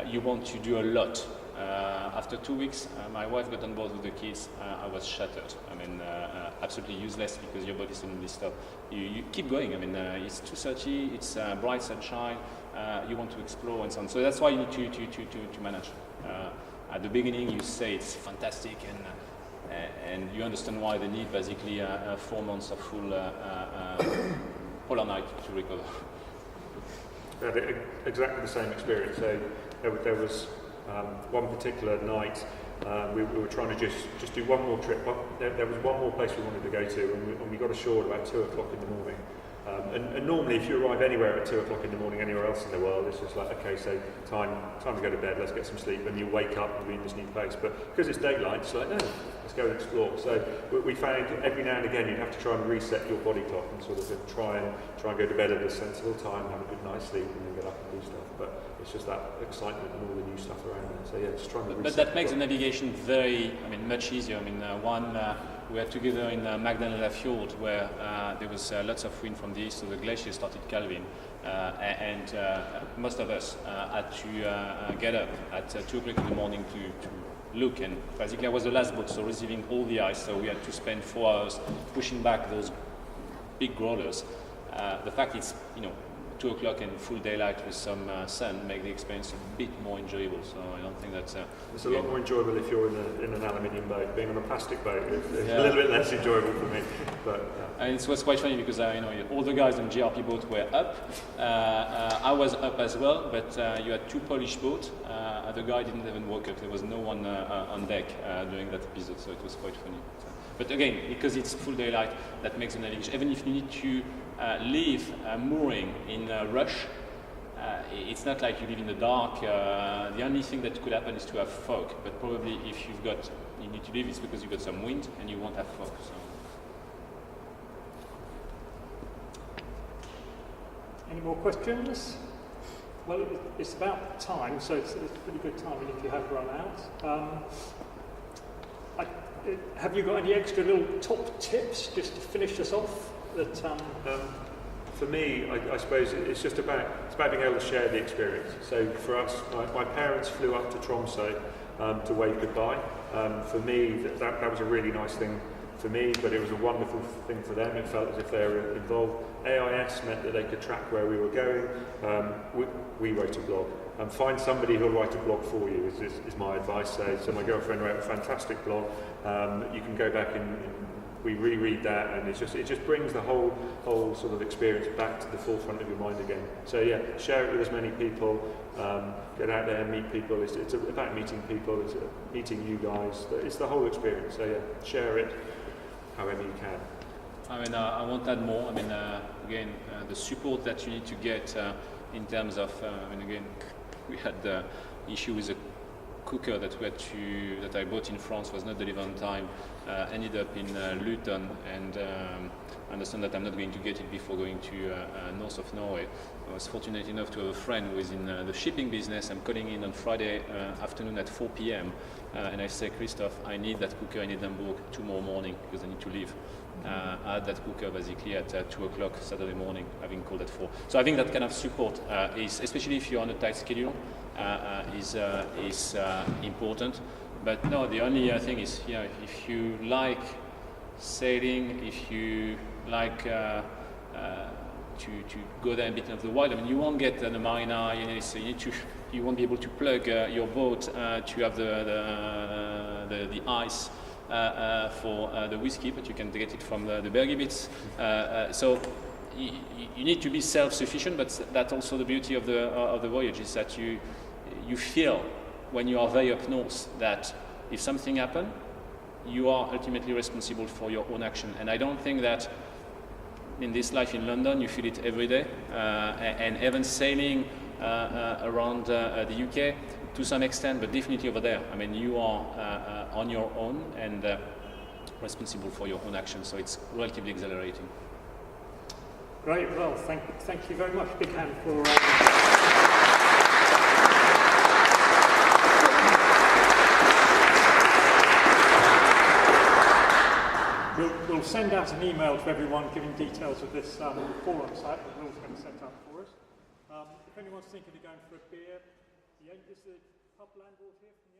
E: you want to do a lot. After 2 weeks, my wife got on board with the kids. I was shattered. Absolutely useless because your body suddenly stops. You keep going. It's 2:30. It's bright sunshine. You want to explore and so on. So that's why you need to manage. At the beginning, you say it's fantastic, and you understand why they need basically 4 months of full polar night to recover.
B: We had exactly the same experience. So there was one particular night we were trying to just do one more trip. There was one more place we wanted to go to, and we got ashore at about 2 o'clock in the morning. And normally, if you arrive anywhere at 2 o'clock in the morning, anywhere else in the world, it's just like, okay, so time to go to bed, let's get some sleep, and you wake up and be in this new place. But because it's daylight, it's like, no, let's go and explore. So we found every now and again you'd have to try and reset your body clock and sort of try and go to bed at a sensible time, have a good night's sleep, and then get up and do stuff. But it's just that excitement and all the new stuff around there. So yeah, just trying to reset.
E: But that makes the navigation very, much easier. We were together in Magdalena Fjord, where there was lots of wind from the east, so the glacier started calving, and most of us had to get up at 2 o'clock in the morning to look. And basically, I was the last boat, so receiving all the ice. So we had to spend 4 hours pushing back those big growlers. The fact it's 2 o'clock and full daylight with some sun make the experience a bit more enjoyable. So I don't think that's
B: it's a lot more enjoyable if you're in an aluminium boat. Being on a plastic boat, it's a little bit less enjoyable for me. But
E: and it was quite funny because all the guys on GRP boat were up. I was up as well, but you had 2 Polish boats. The guy didn't even wake up. There was no one on deck during that episode, so it was quite funny. But again, because it's full daylight, that makes the navigation. Even if you need to leave mooring in a rush, it's not like you live in the dark. The only thing that could happen is to have fog. But probably if you need to leave, it's because you've got some wind and you won't have fog. So.
A: Any more questions? Well, it's about time, so it's pretty good timing if you have run out. Have you got any extra little top tips just to finish us off?
B: For me, I suppose it's about being able to share the experience. So for us, my parents flew up to Tromsø to wave goodbye. For me, that was a really nice thing for me, but it was a wonderful thing for them. It felt as if they were involved. AIS meant that they could track where we were going. We wrote a blog. Find somebody who'll write a blog for you is my advice. So my girlfriend wrote a fantastic blog. You can go back and we reread that, and it just brings the whole sort of experience back to the forefront of your mind again. So yeah, share it with as many people. Get out there and meet people. It's about meeting people. It's meeting you guys. It's the whole experience. So yeah, share it however you can.
E: I mean, I won't add more. I mean, again, the support that you need to get in terms of, again, we had the issue with a cooker that I bought in France, was not delivered on time, ended up in Luton, and I understand that I'm not going to get it before going to north of Norway. I was fortunate enough to have a friend who is in the shipping business. I'm calling in on Friday afternoon at 4 p.m. And I say, Christophe, I need that cooker in Edinburgh tomorrow morning because I need to leave. I had that cooker basically at 2 o'clock Saturday morning, having called at 4. So I think that kind of support is, especially if you're on a tight schedule, is important. But no, the only thing is, if you like sailing, if you like to go there and be of the wild, I mean, you won't get the marina. So you won't be able to plug your boat to have the ice for the whiskey, but you can get it from the Bergebits. So you need to be self-sufficient, but that's also the beauty of the voyage, is that you feel when you are very up north that if something happens, you are ultimately responsible for your own action. And I don't think that in this life in London you feel it every day, and even sailing around the UK to some extent, but definitely over there. I mean, you are on your own and responsible for your own action, so it's relatively exhilarating.
A: Great. Well, thank you very much. Big hand for. We'll send out an email to everyone giving details of this forum site that Will's going to set up for us. If anyone's thinking of going for a beer, is the pub landlord here from the